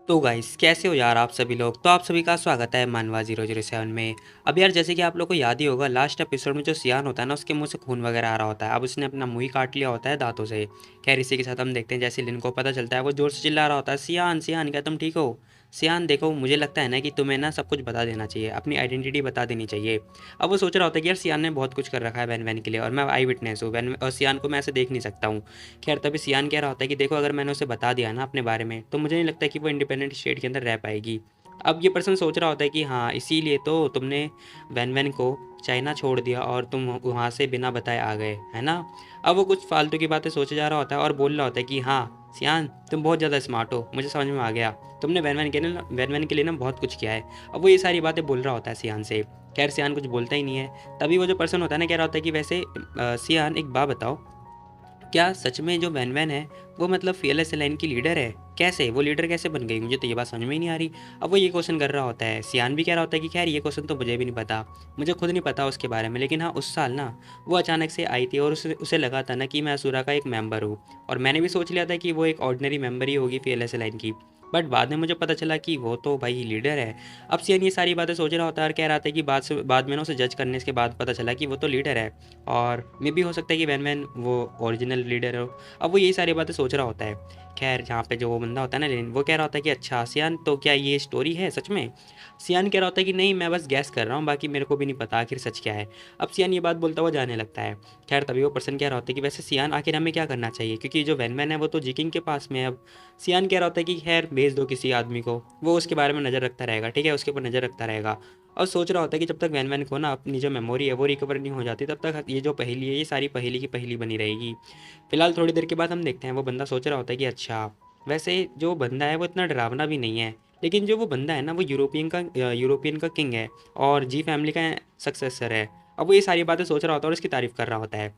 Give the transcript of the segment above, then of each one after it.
तो गाइस कैसे हो यार आप सभी लोग। तो आप सभी का स्वागत है मानवा 007 में। अब यार जैसे कि आप लोग को याद ही होगा लास्ट एपिसोड में जो सियान होता है ना उसके मुंह से खून वगैरह आ रहा होता है। अब उसने अपना मुंह ही काट लिया होता है दांतों से। खैर इसी के साथ हम देखते हैं जैसे लिन को पता चलता है वो जोर से चिल्ला रहा होता है, सियान सियान क्या तुम ठीक हो। सियान देखो मुझे लगता है ना कि तुम्हें ना सब कुछ बता देना चाहिए, अपनी आइडेंटिटी बता देनी चाहिए। अब वो सोच रहा होता है कि यार सियान ने बहुत कुछ कर रखा है वैन वैन के लिए और मैं आई विटनेस हूँ वैन और सियान को मैं ऐसे देख नहीं सकता हूँ। खैर तभी सियान कह रहा होता है कि देखो अगर मैंने उसे बता दिया ना अपने बारे में तो मुझे नहीं लगता कि वो इंडिपेंडेंट स्टेट के अंदर रह पाएगी। अब ये पर्सन सोच रहा होता है कि हाँ इसीलिए तो तुमने वैन वैन को चाइना छोड़ दिया और तुम वहाँ से बिना बताए आ गए है ना। अब वो कुछ फालतू की बातें सोचे जा रहा होता है और बोल रहा होता है कि हाँ सियान तुम बहुत ज़्यादा स्मार्ट हो, मुझे समझ में आ गया। तुमने वैन वैन के लिए ना बहुत कुछ किया है। अब वो ये सारी बातें बोल रहा होता है सियान से। खैर सियान कुछ बोलता ही नहीं है। तभी वो जो पर्सन होता है ना कह रहा होता है कि वैसे सियान एक बात बताओ, क्या सच में जो वैन वैन है वो मतलब फीयरलेस एलाइन की लीडर है? कैसे वो लीडर कैसे बन गई, मुझे तो ये बात समझ में ही नहीं आ रही। अब वो ये क्वेश्चन कर रहा होता है। सियान भी कह रहा होता है कि खैर ये क्वेश्चन तो मुझे भी नहीं पता, मुझे खुद नहीं पता उसके बारे में, लेकिन हाँ उस साल ना वो अचानक से आई थी और उसे उसे लगा था ना कि मैं असुरा का एक मेंबर हूँ। और मैंने भी सोच लिया था कि वो एक ऑर्डिनरी मेंबर ही होगी फीयरलेस एलाइन की। बट बाद में मुझे पता चला कि वो तो भाई लीडर है। अब सियान ये सारी बातें सोच रहा होता है और कह रहा था कि बाद में ना उसे जज करने के बाद पता चला कि वो तो लीडर है और मे भी हो सकता है कि वैन वैन वो ओरिजिनल लीडर हो। अब वो यही सारी बातें सोच रहा होता है। खैर जहाँ पे जो वो बंदा होता है ना लेनिन, वो कह रहा होता है कि अच्छा सियान तो क्या ये स्टोरी है सच में। सियान कह रहा होता है कि नहीं मैं बस गैस कर रहा हूँ, बाकी मेरे को भी नहीं पता आखिर सच क्या है। अब सियान ये बात बोलता हुआ जाने लगता है। खैर तभी वो पर्सन कह रहा होता है कि वैसे सियान आखिर हमें क्या करना चाहिए, क्योंकि जो वैन वैन है वो तो जिकिंग के पास में है। अब सियान कह रहा होता है कि खैर भेज दो किसी आदमी को, वो उसके बारे में नज़र रखता रहेगा, ठीक है उसके ऊपर नज़र रखता रहेगा। और सोच रहा होता है कि जब तक वैन वैन को ना अपनी जो मेमोरी है वो रिकवर नहीं हो जाती तब तक ये जो पहेली है ये सारी पहेली की पहेली बनी रहेगी। फिलहाल थोड़ी देर के बाद हम देखते हैं वो बंदा सोच रहा होता है कि अच्छा वैसे जो बंदा है वो इतना डरावना भी नहीं है, लेकिन जो वो बंदा है ना वो यूरोपियन का किंग है और जी फैमिली का सक्सेसर है। अब वो ये सारी बातें सोच रहा होता है और इसकी तारीफ कर रहा होता है,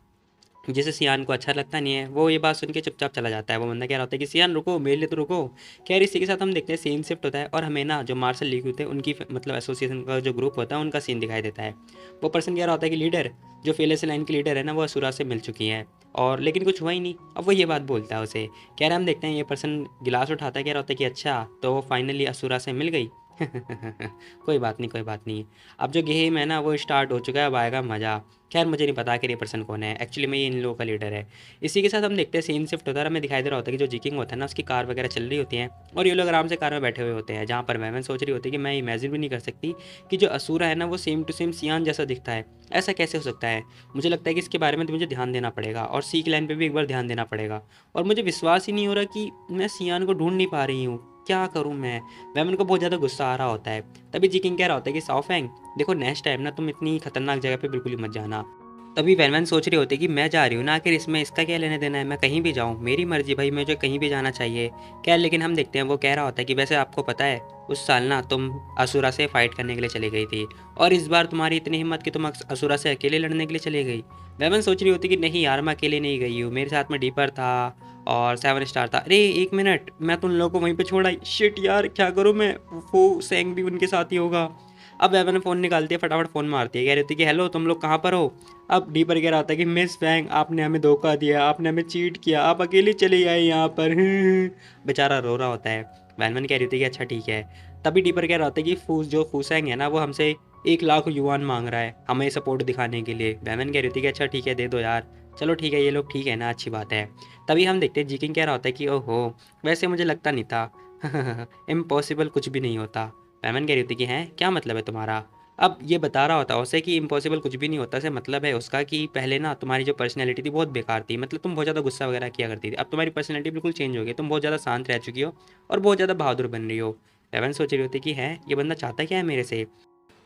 जिसे सियान को अच्छा लगता नहीं है। वो ये बात सुन के चुपचाप चला जाता है। वो बंदा कह रहा होता है कि सियान रुको मेरे लिए तो रुको। खैर इसी के साथ हम देखते हैं सीन शिफ्ट होता है और हमें ना जो मार्शल लीग होते हैं उनकी मतलब एसोसिएशन का जो ग्रुप होता है उनका सीन दिखाई देता है। वो पर्सन कह रहा होता है कि लीडर जो फेलेस लाइन की लीडर है ना वो असुरा से मिल चुकी हैं और लेकिन कुछ हुआ ही नहीं। अब वो ये बात बोलता है उसे। कह रहे हम देखते हैं ये पर्सन गिलास उठाता है, कह रहा होता है कि अच्छा तो वो फाइनली असुरा से मिल गई। कोई बात नहीं कोई बात नहीं। अब जो गेम है ना वो स्टार्ट हो चुका है, अब आएगा मज़ा। खैर मुझे नहीं पता कि ये पर्सन कौन है, एक्चुअली में ये इन लोगों का लीडर है। इसी के साथ हम देखते हैं सीन शिफ्ट होता है, हमें दिखाई दे रहा होता है कि जो जिकिंग होता है ना उसकी कार वगैरह चल रही होती हैं और ये लोग आराम से कार में बैठे हुए होते हैं, जहाँ पर मैं सोच रही होती है कि मैं इमेजिन भी नहीं कर सकती कि जो असुरा है ना वो सेम टू सेम सियान जैसा दिखता है। ऐसा कैसे हो सकता है? मुझे लगता है कि इसके बारे में तो मुझे ध्यान देना पड़ेगा और सी की लाइन पर भी एक बार ध्यान देना पड़ेगा। और मुझे विश्वास ही नहीं हो रहा कि मैं सियान को ढूंढ नहीं पा रही हूँ, क्या करूँ मैं। वैमन को बहुत ज़्यादा गुस्सा आ रहा होता है। तभी जिकिंग कह रहा होता है कि साओफैंग देखो नेक्स्ट टाइम ना तुम इतनी खतरनाक जगह पे बिल्कुल ही मत जाना। तभी वैन-वैन सोच रही होती है कि मैं जा रही हूँ ना, आखिर इसमें इसका क्या लेना देना है, मैं कहीं भी जाऊँ, मेरी मर्ज़ी भाई, मुझे कहीं भी जाना चाहिए। खैर लेकिन हम देखते हैं वो कह रहा होता है कि वैसे आपको पता है उस साल ना तुम असुरा से फाइट करने के लिए चली गई थी और इस बार तुम्हारी इतनी हिम्मत कि तुम असुरा से अकेले लड़ने के लिए चली गई। वैन-वैन सोच रही होती है कि नहीं यार मैं अकेले नहीं गई हूँ, मेरे साथ में डीपर था और 7 स्टार था। अरे 1 मिनट, मैं तो उन लोगों को वहीं पे छोड़ आई। शिट यार क्या करूँ मैं, वो सेंग भी उनके साथ ही होगा। अब वैवन ने फ़ोन निकालती है, फटाफट फ़ोन मारती है, कह रही होती है कि हेलो तुम लोग कहाँ पर हो। अब डीपर कह रहा होता है कि मिस फैंग आपने हमें धोखा दिया, आपने हमें चीट किया, आप अकेले चले आए यहाँ पर। बेचारा रो रहा होता है। वैनवन कह रही थी कि अच्छा ठीक है। तभी डीपर कह रहा होता है कि फूसैंग है ना वो हमसे 1 लाख युआन मांग रहा है हमें सपोर्ट दिखाने के लिए। वैनवन कह रही थी कि अच्छा ठीक है दे दो यार, चलो ठीक है ये लोग ठीक है ना, अच्छी बात है। तभी हम देखते हैं जीकिंग कह रहा होता है कि ओहो वैसे मुझे लगता नहीं था। इम्पॉसिबल कुछ भी नहीं होता। वैमन कह रही थी कि हैं क्या मतलब है तुम्हारा। अब ये बता रहा होता है उसे कि इम्पॉसिबल कुछ भी नहीं होता से मतलब है उसका कि पहले ना तुम्हारी जो पर्सनैलिटी थी बहुत बेकार थी, मतलब तुम बहुत ज़्यादा गुस्सा वगैरह किया करती थी, अब तुम्हारी पर्सनैलिटी बिल्कुल चेंज हो गई, तुम बहुत ज़्यादा शांत रह चुकी हो और बहुत ज़्यादा बहादुर बन रही हो। रेवन सोच रही होती कि है ये बंदा चाहता क्या है मेरे से।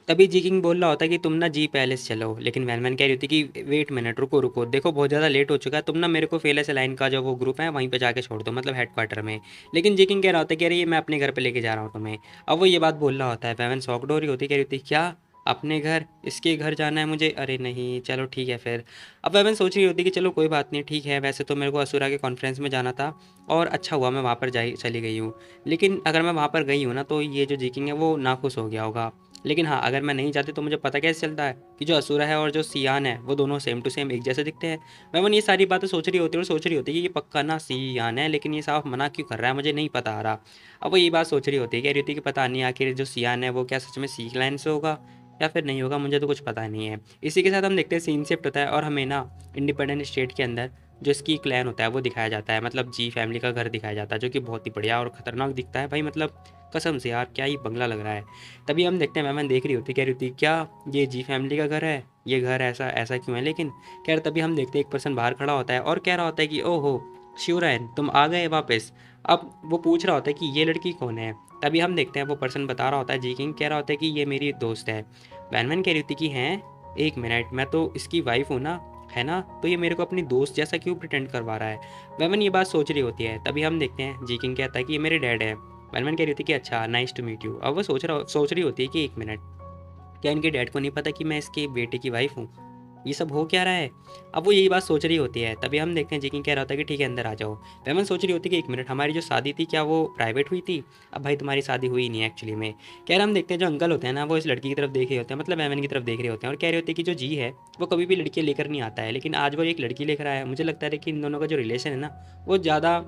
तभी जी किंग बोल रहा होता है कि तुम ना जी पैलेस चलो, लेकिन वैन कह रही होती कि वेट मिनट रुको रुको, देखो बहुत ज़्यादा लेट हो चुका है, तुम ना मेरे को फेलेस लाइन का जो वो ग्रुप है वहीं पे जाके छोड़ दो, मतलब हेडक्वार्टर में। लेकिन जी किंग कह रहा होता है कि अरे ये मैं अपने घर पे लेके जा रहा हूँ तुम्हें। अब वो ये बात बोल रहा होता है, वैन शॉक्ड हो रही होती, कह रही होती क्या अपने घर, इसके घर जाना है मुझे, अरे नहीं चलो ठीक है फिर। अब वैवन सोच रही होती कि चलो कोई बात नहीं ठीक है, वैसे तो मेरे को असुरा के कॉन्फ्रेंस में जाना था और अच्छा हुआ मैं वहाँ पर चली गई हूँ, लेकिन अगर मैं वहाँ पर गई हूँ ना तो ये जो जी किंग है वो नाखुश हो गया होगा। लेकिन हाँ, अगर मैं नहीं जाती तो मुझे पता कैसे चलता है कि जो असुरा है और जो सियान है वो दोनों सेम टू सेम एक जैसे दिखते हैं। वैमन ये सारी बातें सोच रही होती है और सोच रही होती है कि ये पक्का ना सियान है, लेकिन ये साफ मना क्यों कर रहा है, मुझे नहीं पता आ रहा। अब वो ये बात सोच रही होती है, कह रही होती है कि पता नहीं आखिर जो सियान है वो क्या सच में सी लाइन से होगा या फिर नहीं होगा, मुझे तो कुछ पता नहीं है। इसी के साथ हम देखते हैं सीन शिफ्ट होता है और हमें ना इंडिपेंडेंट स्टेट के अंदर जो इसकी क्लैन होता है वो दिखाया जाता है, मतलब जी फैमिली का घर दिखाया जाता है, जो कि बहुत ही बढ़िया और खतरनाक दिखता है भाई, मतलब कसम से यार क्या ही बंगला लग रहा है। तभी हम देखते हैं मेहमान देख रही होती, कह रही होती क्या ये जी फैमिली का घर है, ये घर ऐसा ऐसा क्यों है, लेकिन खैर तभी हम देखते हैं एक पर्सन बाहर खड़ा होता है और कह रहा होता है कि ओहो शिवरायन तुम आ गए वापस। अब वो पूछ रहा होता है कि ये लड़की कौन है। तभी हम देखते हैं वो पर्सन बता रहा होता है, जी किंग कह रहा होता है कि ये मेरी दोस्त है। बैनमैन कह रही होती कि हैं, एक मिनट मैं तो इसकी वाइफ हूँ ना, है ना, तो ये मेरे को अपनी दोस्त जैसा क्यों प्रिटेंड करवा रहा है। वेमन ये बात सोच रही होती है। तभी हम देखते हैं जी किंग कहता है कि ये मेरे डैड है। वेलमैन कह रही होती है कि अच्छा नाइस टू मीट यू। अब वो सोच रही होती है कि एक मिनट, क्या इनके डैड को नहीं पता कि मैं इसके बेटे की वाइफ हूँ, ये सब हो क्या रहा है। अब वो यही बात सोच रही होती है। तभी हम देखते हैं जी किंग कह रहा होता है कि ठीक है अंदर आ जाओ। वेमन सोच रही होती है कि एक मिनट, हमारी जो शादी थी क्या वो प्राइवेट हुई थी। अब भाई तुम्हारी शादी हुई नहीं है एक्चुअली में। कह रहे हम देखते हैं जो अंकल होते हैं ना वो इस लड़की की तरफ देख रहे होते हैं, मतलब वेमन की तरफ देख रहे होते हैं, और कह रहे होते हैं कि जो जी है वो कभी भी लड़की लेकर नहीं आता है, लेकिन आज वो एक लड़की लेकर आया है। मुझे लगता है कि इन दोनों का जो रिलेशन है ना वो ज़्यादा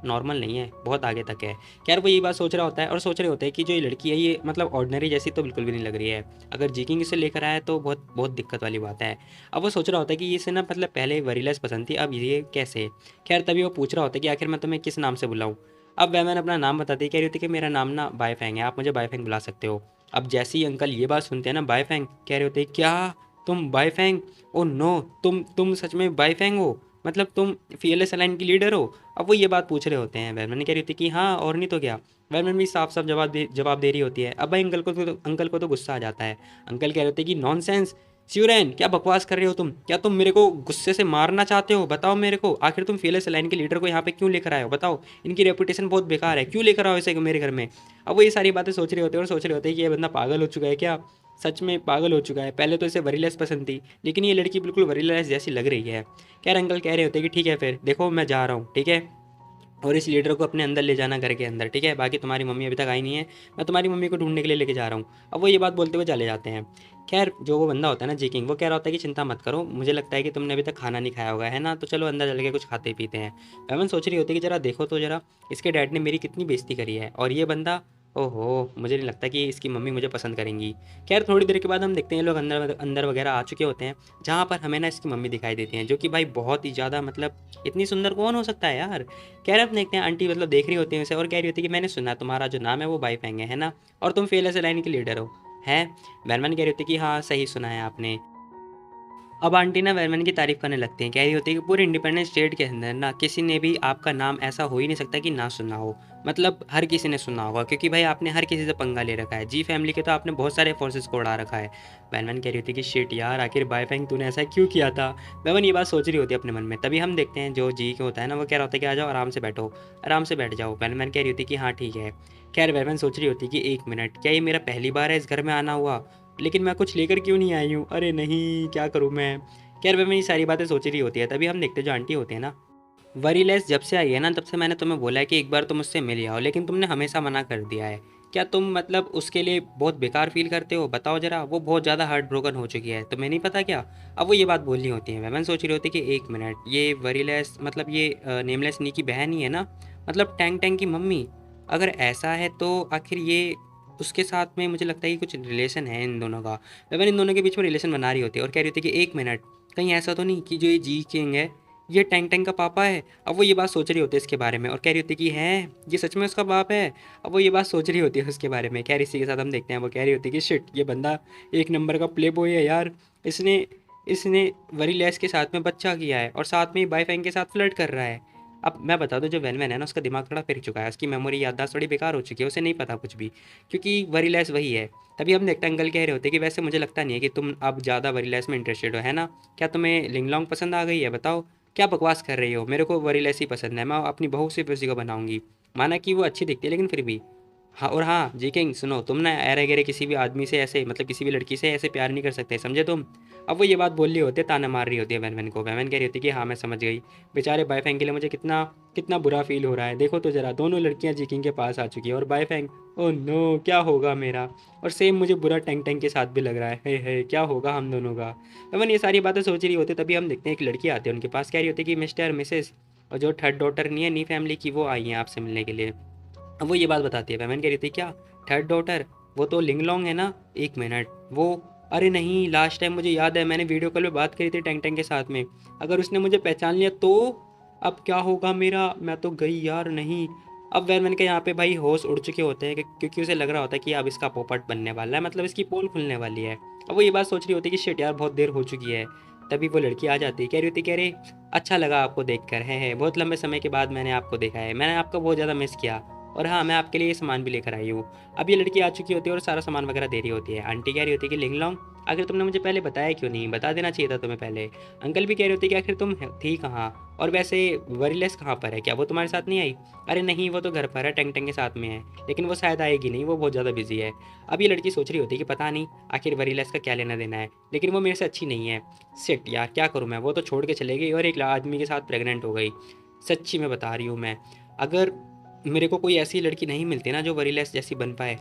नॉर्मल नहीं है, बहुत आगे तक है। खैर वो यही बात सोच रहा होता है और सोच रहे होते हैं कि जो ये लड़की है ये मतलब ऑर्डिनरी जैसी तो बिल्कुल भी नहीं लग रही है। अगर जी किंग इसे लेकर आया तो बहुत बहुत दिक्कत वाली बात है। अब वो सोच रहा होता है कि इसे ना मतलब पहले वरीलेस पसंद थी, अब ये कैसे। खैर तभी वो पूछ रहा होता है कि आखिर मैं तुम्हें किस नाम से बुलाऊं। अब वह मैंने अपना नाम बताती है, कह रही होती है कि मेरा नाम ना बायफेंग है, आप मुझे बायफेंग बुला सकते हो। अब जैसे ही अंकल ये बात सुनते हैं ना बायफेंग, कह रहे होते हैं क्या तुम बायफेंग, ओ नो तुम सच में बायफेंग हो, मतलब तुम फीएलएस अलाइन की लीडर हो। अब वो ये बात पूछ रहे होते हैं, वैरमैन कह रही होती है कि हाँ और नहीं तो क्या। वैरमैन भी साफ साफ जवाब दे रही होती है। अब भाई अंकल को तो गुस्सा आ जाता है। अंकल कह रहे होते हैं कि नॉनसेंस, शिवरैन क्या बकवास कर रहे हो तुम, क्या तुम मेरे को गुस्से से मारना चाहते हो, बताओ मेरे को, आखिर तुम फीएलएस अलाइन के लीडर को यहाँ पे क्यों लेकर आए हो, बताओ, इनकी रेपुटेशन बहुत बेकार है, क्यों लेकर आओ इसे मेरे घर में। अब वो ये सारी बातें सोच रहे होते हैं और सोच रहे होते हैं कि ये बंदा पागल हो चुका है क्या, सच में पागल हो चुका है। पहले तो इसे वरीलेस पसंद थी, लेकिन ये लड़की बिल्कुल वरीलेस जैसी लग रही है। खैर अंकल कह रहे होते हैं कि ठीक है फिर देखो मैं जा रहा हूँ, ठीक है, और इस लीडर को अपने अंदर ले जाना घर के अंदर, ठीक है, बाकी तुम्हारी मम्मी अभी तक आई नहीं है, मैं तुम्हारी मम्मी को ढूंढने के लिए लेके जा रहा हूँ। अब वो ये बात बोलते हुए चले जाते हैं। खैर जो वो बंदा होता है ना जी किंग, वो कह रहा होता है कि चिंता मत करो, मुझे लगता है कि तुमने अभी तक खाना नहीं खाया होगा, है ना, तो चलो अंदर चल के कुछ खाते पीते हैं। वैमन सोच रही होती है कि जरा देखो तो जरा इसके डैड ने मेरी कितनी बेइज्जती करी है, और ये बंदा, ओहो मुझे नहीं लगता कि इसकी मम्मी मुझे पसंद करेंगी। खैर थोड़ी देर के बाद हम देखते हैं ये लोग अंदर अंदर वगैरह आ चुके होते हैं, जहाँ पर हमें ना इसकी मम्मी दिखाई देती हैं, जो कि भाई बहुत ही ज़्यादा मतलब इतनी सुंदर कौन हो सकता है यार। कह रहे हम देखते हैं आंटी मतलब देख रही होती है उसे और कह रही होती है कि मैंने सुना तुम्हारा जो नाम है वो बाई फेंग है ना, और तुम फेल एस लाइन के लीडर हो, है। बैरमैन कह रही होती है कि हाँ सही सुना है आपने। अब आंटी ना वेरमैन की तारीफ करने लगती हैं, कह रही होती है कि पूरे इंडिपेंडेंट स्टेट के अंदर ना किसी ने भी आपका नाम ऐसा हो ही नहीं सकता कि ना सुना हो, मतलब हर किसी ने सुना होगा, क्योंकि भाई आपने हर किसी से पंगा ले रखा है, जी फैमिली के तो आपने बहुत सारे फोर्सेस को उड़ा रखा है। वेरमैन कह रही होती है कि शिट यार आखिर बायफेंग तूने ऐसा क्यों किया था। वेरमैन ये बात सोच रही होती है अपने मन में। तभी हम देखते हैं जो जी के होता है ना वो कह रहा होता है कि आ जाओ आराम से बैठो, आराम से बैठ जाओ। वेरमैन कह रही होती है कि हाँ ठीक है। खैर वेरमैन सोच रही होती है कि एक मिनट, क्या ये मेरा पहली बार है इस घर में आना हुआ, लेकिन मैं कुछ लेकर क्यों नहीं आई हूँ, अरे नहीं क्या करूँ मैं। खैर मैं ये सारी बातें सोच रही होती है। तभी हम देखते हैं जो आंटी होती है ना, वरीलेस जब से आई है ना तब से मैंने तुम्हें बोला है कि एक बार तुम मुझसे मिल आओ, लेकिन तुमने हमेशा मना कर दिया है। क्या तुम मतलब उसके लिए बहुत बेकार फील करते हो, बताओ जरा, वो बहुत ज़्यादा हार्ट ब्रोकन हो चुकी है, तुम्हें नहीं पता क्या। अब वो ये बात बोलनी होती है। मैं सोच रही होती कि एक मिनट, ये वरीलेस मतलब ये नेमलेस नी की बहन ही है ना, मतलब टैंक टैंक की मम्मी। अगर ऐसा है तो आखिर ये उसके साथ में मुझे लगता है कि कुछ रिलेशन है इन दोनों का। मैं इन दोनों के बीच में रिलेशन बना रही होती है और कह रही होती है कि एक मिनट, कहीं ऐसा तो नहीं कि जो ये जी किंग है ये टैंक टैंक का पापा है। अब वो ये बात सोच रही होती है इसके बारे में और कह रही होती है कि हैं ये सच में उसका बाप है। अब वो ये बात सोच रही होती है उसके बारे में। खैर इसी के साथ हम देखते हैं वो कह रही होती है कि शिट ये बंदा एक नंबर का प्ले बॉय है यार, इसने इसने वरीलेस के साथ में बच्चा किया है और साथ में ही बाईफैंग के साथ फ्लर्ट कर रहा है। अब मैं बता दूं जो वैनमैन है ना उसका दिमाग थोड़ा फिर चुका है, उसकी मेमोरी याददाश्त थोड़ी बेकार हो चुकी है, उसे नहीं पता कुछ भी, क्योंकि वरीलेस वही है। तभी हम देखते हैं अंकल कह रहे होते हैं कि वैसे मुझे लगता नहीं है कि तुम अब ज़्यादा वरीलेस में इंटरेस्टेड हो, है ना, क्या तुम्हें लिंगलोंग पसंद आ गई है, बताओ क्या बकवास कर रही हो, मेरे को वरीलेस ही पसंद है, मैं अपनी बहू सिर्फ उसी को बनाऊंगी। माना कि वो अच्छी दिखती है लेकिन फिर भी। हाँ, और हाँ, जी किंग सुनो, तुम ना ऐरे-गैरे किसी भी आदमी से ऐसे मतलब किसी भी लड़की से ऐसे प्यार नहीं कर सकते, समझे तुम? अब वो ये बात बोल रही होती है, ताना मार रही होती है वैन-वैन को। वैन-वैन कह रही होती है कि हाँ, मैं समझ गई। बेचारे बायफैंग के लिए मुझे कितना कितना बुरा फ़ील हो रहा है। देखो तो ज़रा, दोनों लड़कियाँ जी किंग के पास आ चुकी हैं और बायफैंग, ओह नो! क्या होगा मेरा? और सेम मुझे बुरा टेंग-टेंग के साथ भी लग रहा है। हे, हे! क्या होगा हम दोनों का? वैन ये सारी बातें सोच रही होती है, तभी हम देखते हैं एक लड़की आती है उनके पास, कह रही होती है कि मिस्टर, मिसेज़, और जो थर्ड डॉटर नहीं है नी फैमिली की, वो आई हैं आपसे मिलने के लिए। अब वो ये बात बताती है, वैमन कह रही थी क्या थर्ड डॉटर, वो तो लिंगलोंग है ना, एक मिनट वो, अरे नहीं, लास्ट टाइम मुझे याद है मैंने वीडियो कॉल पे बात करी थी टेंग टेंग के साथ में, अगर उसने मुझे पहचान लिया तो अब क्या होगा मेरा, मैं तो गई यार नहीं। अब वैमन के यहाँ पे भाई होश उड़ चुके होते हैं क्योंकि उसे लग रहा होता है कि अब इसका पोपट बनने वाला है, मतलब इसकी पोल खुलने वाली है। अब वो ये बात सोच रही होती है कि शिट यार बहुत देर हो चुकी है। तभी वो लड़की आ जाती है, कह रही होती, कह रही अच्छा लगा आपको देखकर, है बहुत लंबे समय के बाद मैंने आपको देखा है, मैंने आपको बहुत ज़्यादा मिस किया, और हाँ, मैं आपके लिए ये सामान भी लेकर आई हूँ। अब ये लड़की आ चुकी होती है और सारा सामान वगैरह दे रही होती है। आंटी कह रही होती है कि लिंगलोंग, आखिर तुमने मुझे पहले बताया क्यों नहीं, बता देना चाहिए था तुम्हें पहले। अंकल भी कह रहे होते कि आखिर तुम थी कहाँ, और वैसे वरीलेस कहाँ पर है, क्या वो तुम्हारे साथ नहीं आई? अरे नहीं, वो तो घर पर है, टेंग टेंग के साथ में है, लेकिन वो शायद आएगी नहीं, वो बहुत ज़्यादा बिजी है। अब ये लड़की सोच रही होती है कि पता नहीं आखिर वरीलेस का क्या लेना देना है, लेकिन वो मेरे से अच्छी नहीं है। सिट यार, क्या करूँ मैं, वो तो छोड़ के चले गई और एक आदमी के साथ प्रेग्नेंट हो गई। सच्ची में बता रही हूँ मैं, अगर मेरे को कोई ऐसी लड़की नहीं मिलती ना जो वरीलेस जैसी बन पाए,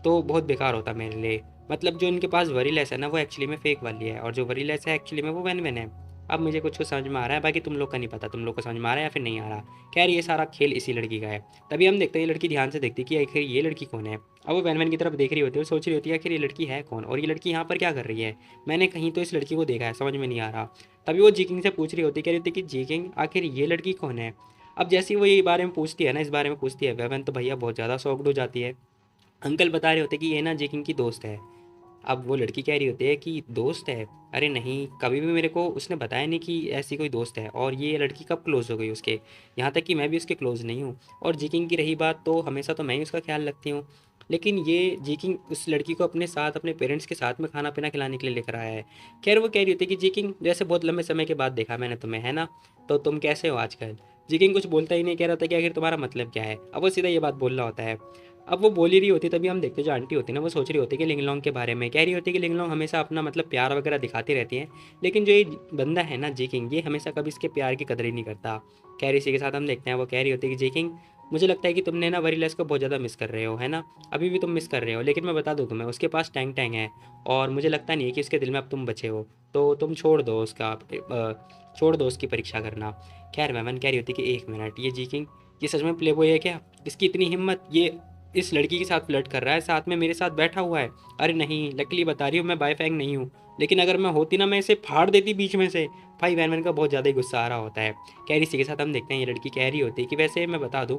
तो बहुत बेकार होता मेरे लिए। मतलब जो इनके पास वरीलेस है ना, वो एक्चुअली में फेक वाली है, और जो वरीलेस है एक्चुअली में वो वैन वैन है। अब मुझे कुछ कुछ समझ में आ रहा है, बाकी तुम लोग का नहीं पता, तुम लोग को समझ में आ रहा है या फिर नहीं आ रहा। खैर ये सारा खेल इसी लड़की का है। तभी हम देखते हैं ये लड़की ध्यान से देखती है कि आखिर ये लड़की कौन है। अब वो वैन वैन की तरफ देख रही होती है और सोच रही होती है आखिर ये लड़की है कौन, और ये लड़की यहाँ पर क्या कर रही है, मैंने कहीं तो इस लड़की को देखा है, समझ में नहीं आ रहा। तभी वो जीकिंग से पूछ रही होती है, कह रही होती है कि जीकिंग आखिर ये लड़की कौन है। अब जैसे ही वो ये बारे में पूछती है ना, इस बारे में पूछती है, वेवन तो भैया बहुत ज़्यादा शॉक्ड हो जाती है। अंकल बता रहे होते कि ये ना जेकिंग की दोस्त है। अब वो लड़की कह रही होती है कि दोस्त है, अरे नहीं, कभी भी मेरे को उसने बताया नहीं कि ऐसी कोई दोस्त है, और ये लड़की कब क्लोज हो गई उसके, यहाँ तक कि मैं भी उसके क्लोज नहीं हूँ। और जेकिंग की रही बात, तो हमेशा तो मैं ही उसका ख्याल रखती हूँ, लेकिन ये जेकिंग उस लड़की को अपने साथ अपने पेरेंट्स के साथ में खाना पीना खिलाने के लिए लेकर आया है। खैर वो कह रही होती है कि जेकिंग, जैसे बहुत लंबे समय के बाद देखा मैंने तुम्हें, है ना, तो तुम कैसे हो आजकल। जेकिंग कुछ बोलता ही नहीं, कह रहा होता कि आखिर तुम्हारा मतलब क्या है। अब वो सीधा ये बात बोल रहा होता है। अब वो बोल ही रही होती, तभी हम देखते हैं जो आंटी होती है ना, वो सोच रही होती है कि लिंगलोंग के बारे में, कह रही होती है कि लिंगलोंग हमेशा अपना मतलब प्यार वगैरह दिखाती रहती है, लेकिन जो ये बंदा है ना जी किंग, ये हमेशा कभी इसके प्यार की कदर ही नहीं करता। कह रही, इसी के साथ हम देखते हैं वो कह रही होती है कि जी किंग, मुझे लगता है कि तुमने ना वरीलेस को बहुत ज़्यादा मिस कर रहे हो, है ना, अभी भी तुम मिस कर रहे हो, लेकिन मैं बता दूँ तुम्हें, उसके पास टैंग टैंग है, और मुझे लगता नहीं है कि उसके दिल में अब तुम बचे हो, तो तुम छोड़ दो उसका छोड़ दो उसकी परीक्षा करना। खैर मैमन कह रही होती कि एक मिनट, ये जी किंग, ये सच में प्ले बॉय है क्या, इसकी इतनी हिम्मत, ये इस लड़की के साथ फ्लर्ट कर रहा है, साथ में मेरे साथ बैठा हुआ है। अरे नहीं, लकीली बता रही हूँ मैं बायफैंग नहीं हूँ, लेकिन अगर मैं होती ना, मैं इसे फाड़ देती बीच में से। भाई वैन वैन का बहुत ज़्यादा ही गुस्सा आ रहा होता है। कह रही, इसी के साथ हम देखते हैं ये लड़की कह रही होती है कि वैसे मैं बता दूँ,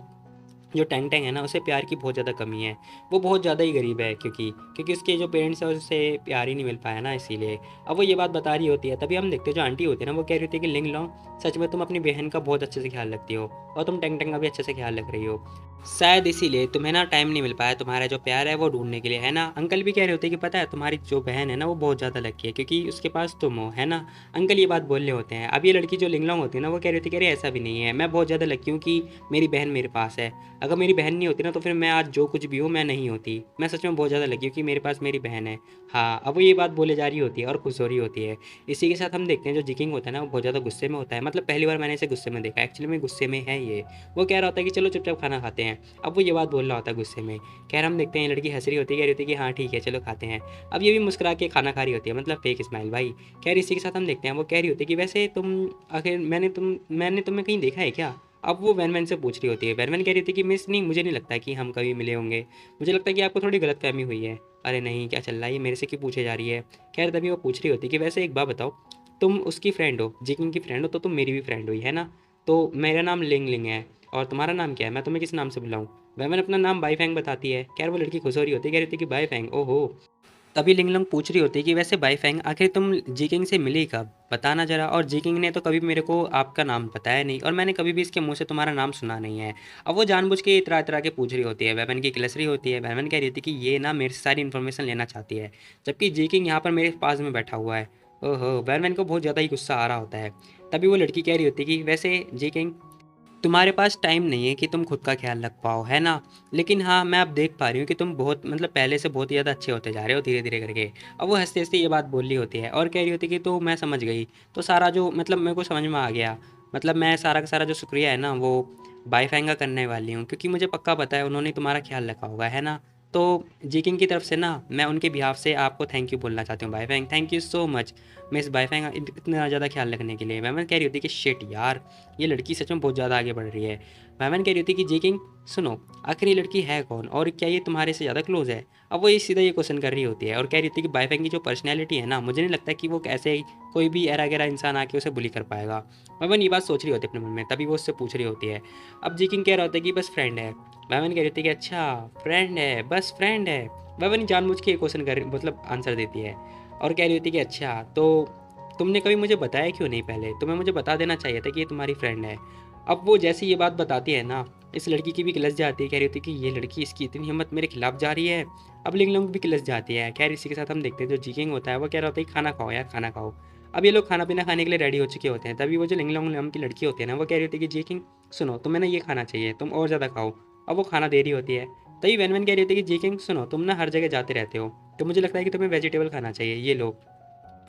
जो टैंग टैंग है ना, उसे प्यार की बहुत ज़्यादा कमी है, वो बहुत ज़्यादा ही गरीब है, क्योंकि उसके जो पेरेंट्स हैं उससे प्यार ही नहीं मिल पाया ना, इसीलिए। अब वो ये बात बता रही होती है, तभी हम देखते हैं जो आंटी होती है ना, वो कह रही होती है कि लिंग लॉन्ग, सच में तुम अपनी बहन का बहुत अच्छे से ख्याल रखती हो, और तुम टैंग टैंग का भी अच्छे से ख्याल रख रही हो, शायद इसीलिए तुम्हें ना टाइम नहीं मिल पाया तुम्हारा जो प्यार है वो ढूंढने के लिए, है ना। अंकल भी कह रहे होते हैं कि पता है तुम्हारी जो बहन है ना, वो बहुत ज़्यादा लकी है क्योंकि उसके पास तुम हो, है ना। अंकल ये बात बोल रहे होते हैं। अब ये लड़की जो लिंगलोंग होती है ना, वो कह रही होती है, कह रही ऐसा भी नहीं है, मैं बहुत ज़्यादा लकी हूँ कि मेरी बहन मेरे पास है, अगर मेरी बहन नहीं होती ना, तो फिर मैं आज जो कुछ भी हूँ मैं नहीं होती, मैं सच में बहुत ज़्यादा लकी हूँ कि मेरे पास मेरी बहन है। हाँ, अब वो ये बात बोले जा रही होती है और खुश हो रही होती है। इसी के साथ हम देखते हैं जो जिकिंग होता है ना, वो बहुत ज़्यादा गुस्से में होता है, मतलब पहली बार मैंने इसे गुस्से में देखा, एक्चुअली में गुस्से में है ये। वो कह रहा होता है कि चलो चुपचाप खाना खाते हैं। अब वो ये बात बोल रहा होता है गुस्से में। खैर हम देखते हैं ये लड़की हंस रही होती है, कह रही होती है कि हाँ ठीक है चलो खाते हैं। अब ये भी मुस्कुरा के खाना खा रही होती है, मतलब फेक स्माइल भाई। खैर इसी के साथ हम देखते हैं वो कह रही होती है कि वैसे तुम, आखिर मैंने तुम्हें कहीं देखा है क्या। अब वो वैन वैन से पूछ रही होती है, वैन वैन कह रही होती है कि मिस नहीं, मुझे नहीं लगता कि हम कभी मिले होंगे, मुझे लगता है कि आपको थोड़ी गलतफहमी हुई है। अरे नहीं, क्या चल रहा है, ये मेरे से क्यों पूछे जा रही है। खैर तभी वो पूछ रही होती है कि वैसे एक बात बताओ, तुम उसकी फ्रेंड हो, जिकिंग की फ्रेंड हो, तो तुम मेरी भी फ्रेंड हुई, है ना। तो मेरा नाम लिंग लिंग है, और तुम्हारा नाम क्या है, मैं तुम्हें किस नाम से बुलाऊं। वैमन अपना नाम बाई फैंग बताती है। खैर वो लड़की खुश हो रही होती है, कह रही होती है कि बाई फैंग, ओहो। तभी लिंगलोंग पूछ रही होती है कि वैसे बाई फैंग, आखिर तुम जीकिंग से मिली कब, बताना जरा। और जीकिंग ने तो कभी मेरे को आपका नाम बताया नहीं, और मैंने कभी भी इसके मुंह से तुम्हारा नाम सुना नहीं है। अब वो जानबूझ के इतरा इतरा के पूछ रही होती है, वैमन की किलस रही होती है। वैमन कह रही होती है कि ये ना मेरे से सारी इन्फॉर्मेशन लेना चाहती है, जबकि जीकिंग यहाँ पर मेरे पास में बैठा हुआ है। ओहो, वैमन को बहुत ज़्यादा ही गुस्सा आ रहा होता है। तभी वो लड़की कह रही होती है कि वैसे जीकिंग, तुम्हारे पास टाइम नहीं है कि तुम खुद का ख्याल रख पाओ, है ना? लेकिन हाँ, मैं अब देख पा रही हूँ कि तुम बहुत मतलब पहले से बहुत ही ज़्यादा अच्छे होते जा रहे हो धीरे-धीरे करके। अब वो हँसते-हँसते ये बात बोल रही होती है और कह रही होती है कि तो मैं समझ गई। तो सारा जो मतलब मेरे को समझ में आ गया। मतलब मैं सारा का सारा जो शुक्रिया है ना, वो बाई फैंग का करने वाली हूँ, क्योंकि मुझे पक्का पता है उन्होंने तुम्हारा ख्याल रखा होगा, है ना? तो जी किंग की तरफ से ना मैं उनके बिहाफ़ से आपको थैंक यू बोलना चाहती हूँ Bai Fang. Thank you so much miss Bai Fang इतना ज़्यादा ख्याल रखने के लिए। मैं कह रही होती है कि शिट यार! ये लड़की सच में बहुत ज़्यादा आगे बढ़ रही है। वैमन कह रही थी कि जी किंग सुनो, आखिर ये लड़की है कौन और क्या ये तुम्हारे से ज़्यादा क्लोज है? अब वो ये सीधा ये क्वेश्चन कर रही होती है और कह रही होती है कि बाईफेंग की जो पर्सनैलिटी है ना, मुझे नहीं लगता कि वो ऐसे कोई भी ऐरा गैरा इंसान आके उसे बुली कर पाएगा। वैमन ये बात सोच रही होती है अपने मन में, तभी वो उससे पूछ रही होती है। अब जी किंग कह रहा होता है कि बस फ्रेंड है। वैमन कह रही होती है कि अच्छा फ्रेंड है, बस फ्रेंड है। वैमन जानबूझ के क्वेश्चन कर मतलब आंसर देती है और कह रही होती है कि अच्छा तो तुमने कभी मुझे बताया क्यों नहीं पहले? तुम्हें मुझे बता देना चाहिए था कि ये तुम्हारी फ्रेंड है। अब वो जैसे ये बात बताती है ना, इस लड़की की भी किलस जाती है, कह रही होती है कि ये लड़की इसकी इतनी हिम्मत मेरे खिलाफ जा रही है। अब लिंगलोंग भी किलस जाती है। खैर इसी के साथ हम देखते हैं जो जी किंग होता है वो कह रहा होता है कि खाना खाओ यार, खाना खाओ। अब ये लोग खाना पीना खाने के लिए रेडी हो चुके होते हैं, तभी वो जो लिंगलोंग नाम की लड़की होती है ना, वो कह रही होती है कि जी किंग सुनो, तुम्हें ना ये खाना चाहिए, तुम और ज़्यादा खाओ। अब वो खाना दे रही होती है, तभी वैन वैन कह रही होती है कि जी किंग सुनो, तुम ना हर जगह जाते रहते हो, तो मुझे लगता है कि तुम्हें वेजिटेबल खाना चाहिए, ये लो।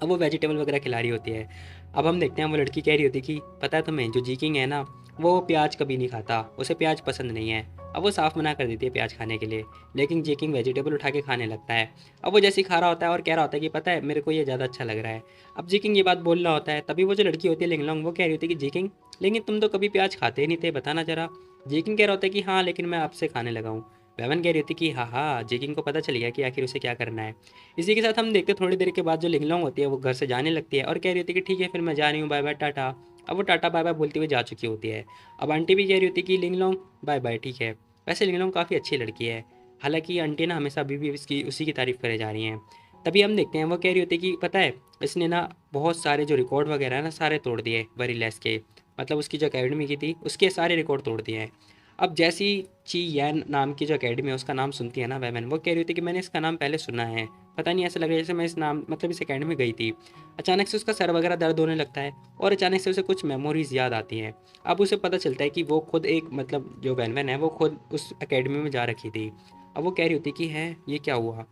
अब वो वेजिटेबल वगैरह खिला रही होती है। अब हम देखते हैं वो लड़की कह रही होती है कि पता है तुम्हें जो जी किंग है ना, वो प्याज कभी नहीं खाता, उसे प्याज पसंद नहीं है। अब वो साफ मना कर देती है प्याज खाने के लिए, लेकिन जी किंग वेजिटेबल उठा के खाने लगता है। अब वो जैसे ही खा रहा होता है और कह रहा होता है कि पता है मेरे को ये ज़्यादा अच्छा लग रहा है। अब जी किंग ये बात बोल रहा होता है, तभी वो जो लड़की होती है लिंगलोंग, वो कह रही होती है कि जी किंग लेकिन तुम तो कभी प्याज खाते ही नहीं थे, बताना जरा। जी किंग कह रहा होता है कि हाँ लेकिन मैं आपसे खाने लगा हूँ। वेवन कह रही होती कि हाँ हाँ, जी किंग को पता चल गया कि आखिर उसे क्या करना है। इसी के साथ हम देखते हैं थोड़ी देर के बाद जो लिंगलोंग होती है वो घर से जाने लगती है और कह रही होती है कि ठीक है फिर मैं जा रही हूँ, बाय बाय टाटा। अब वो टाटा बाय बाय बोलती हुई जा चुकी होती है। अब आंटी भी कह रही होती है कि लिंगलोंग बाय बाय, ठीक है। वैसे लिंगलोंग काफ़ी अच्छी लड़की है, हालांकि आंटी ना हमेशा अभी भी इसकी उसी की तारीफ करे जा रही हैं। तभी हम देखते हैं वो कह रही होती है कि पता है इसने ना बहुत सारे जो रिकॉर्ड वगैरह है ना सारे तोड़ दिए वरीलेस के, मतलब उसकी जो अकेडमी की थी उसके सारे रिकॉर्ड तोड़ दिए हैं। अब जैसी ची यैन नाम की जो अकेडमी है उसका नाम सुनती है ना वेमन, वो कह रही होती है कि मैंने इसका नाम पहले सुना है, पता नहीं ऐसा लग रहा है जैसे मैं इस नाम मतलब इस अकेडमी में गई थी। अचानक से उसका सर वगैरह दर्द होने लगता है और अचानक से उसे कुछ मेमोरीज याद आती हैं। अब उसे पता चलता है कि वो खुद एक मतलब जो वैन वैन है वो खुद उस अकेडमी में जा रखी थी। अब वो कह रही होती है कि है ये क्या हुआ।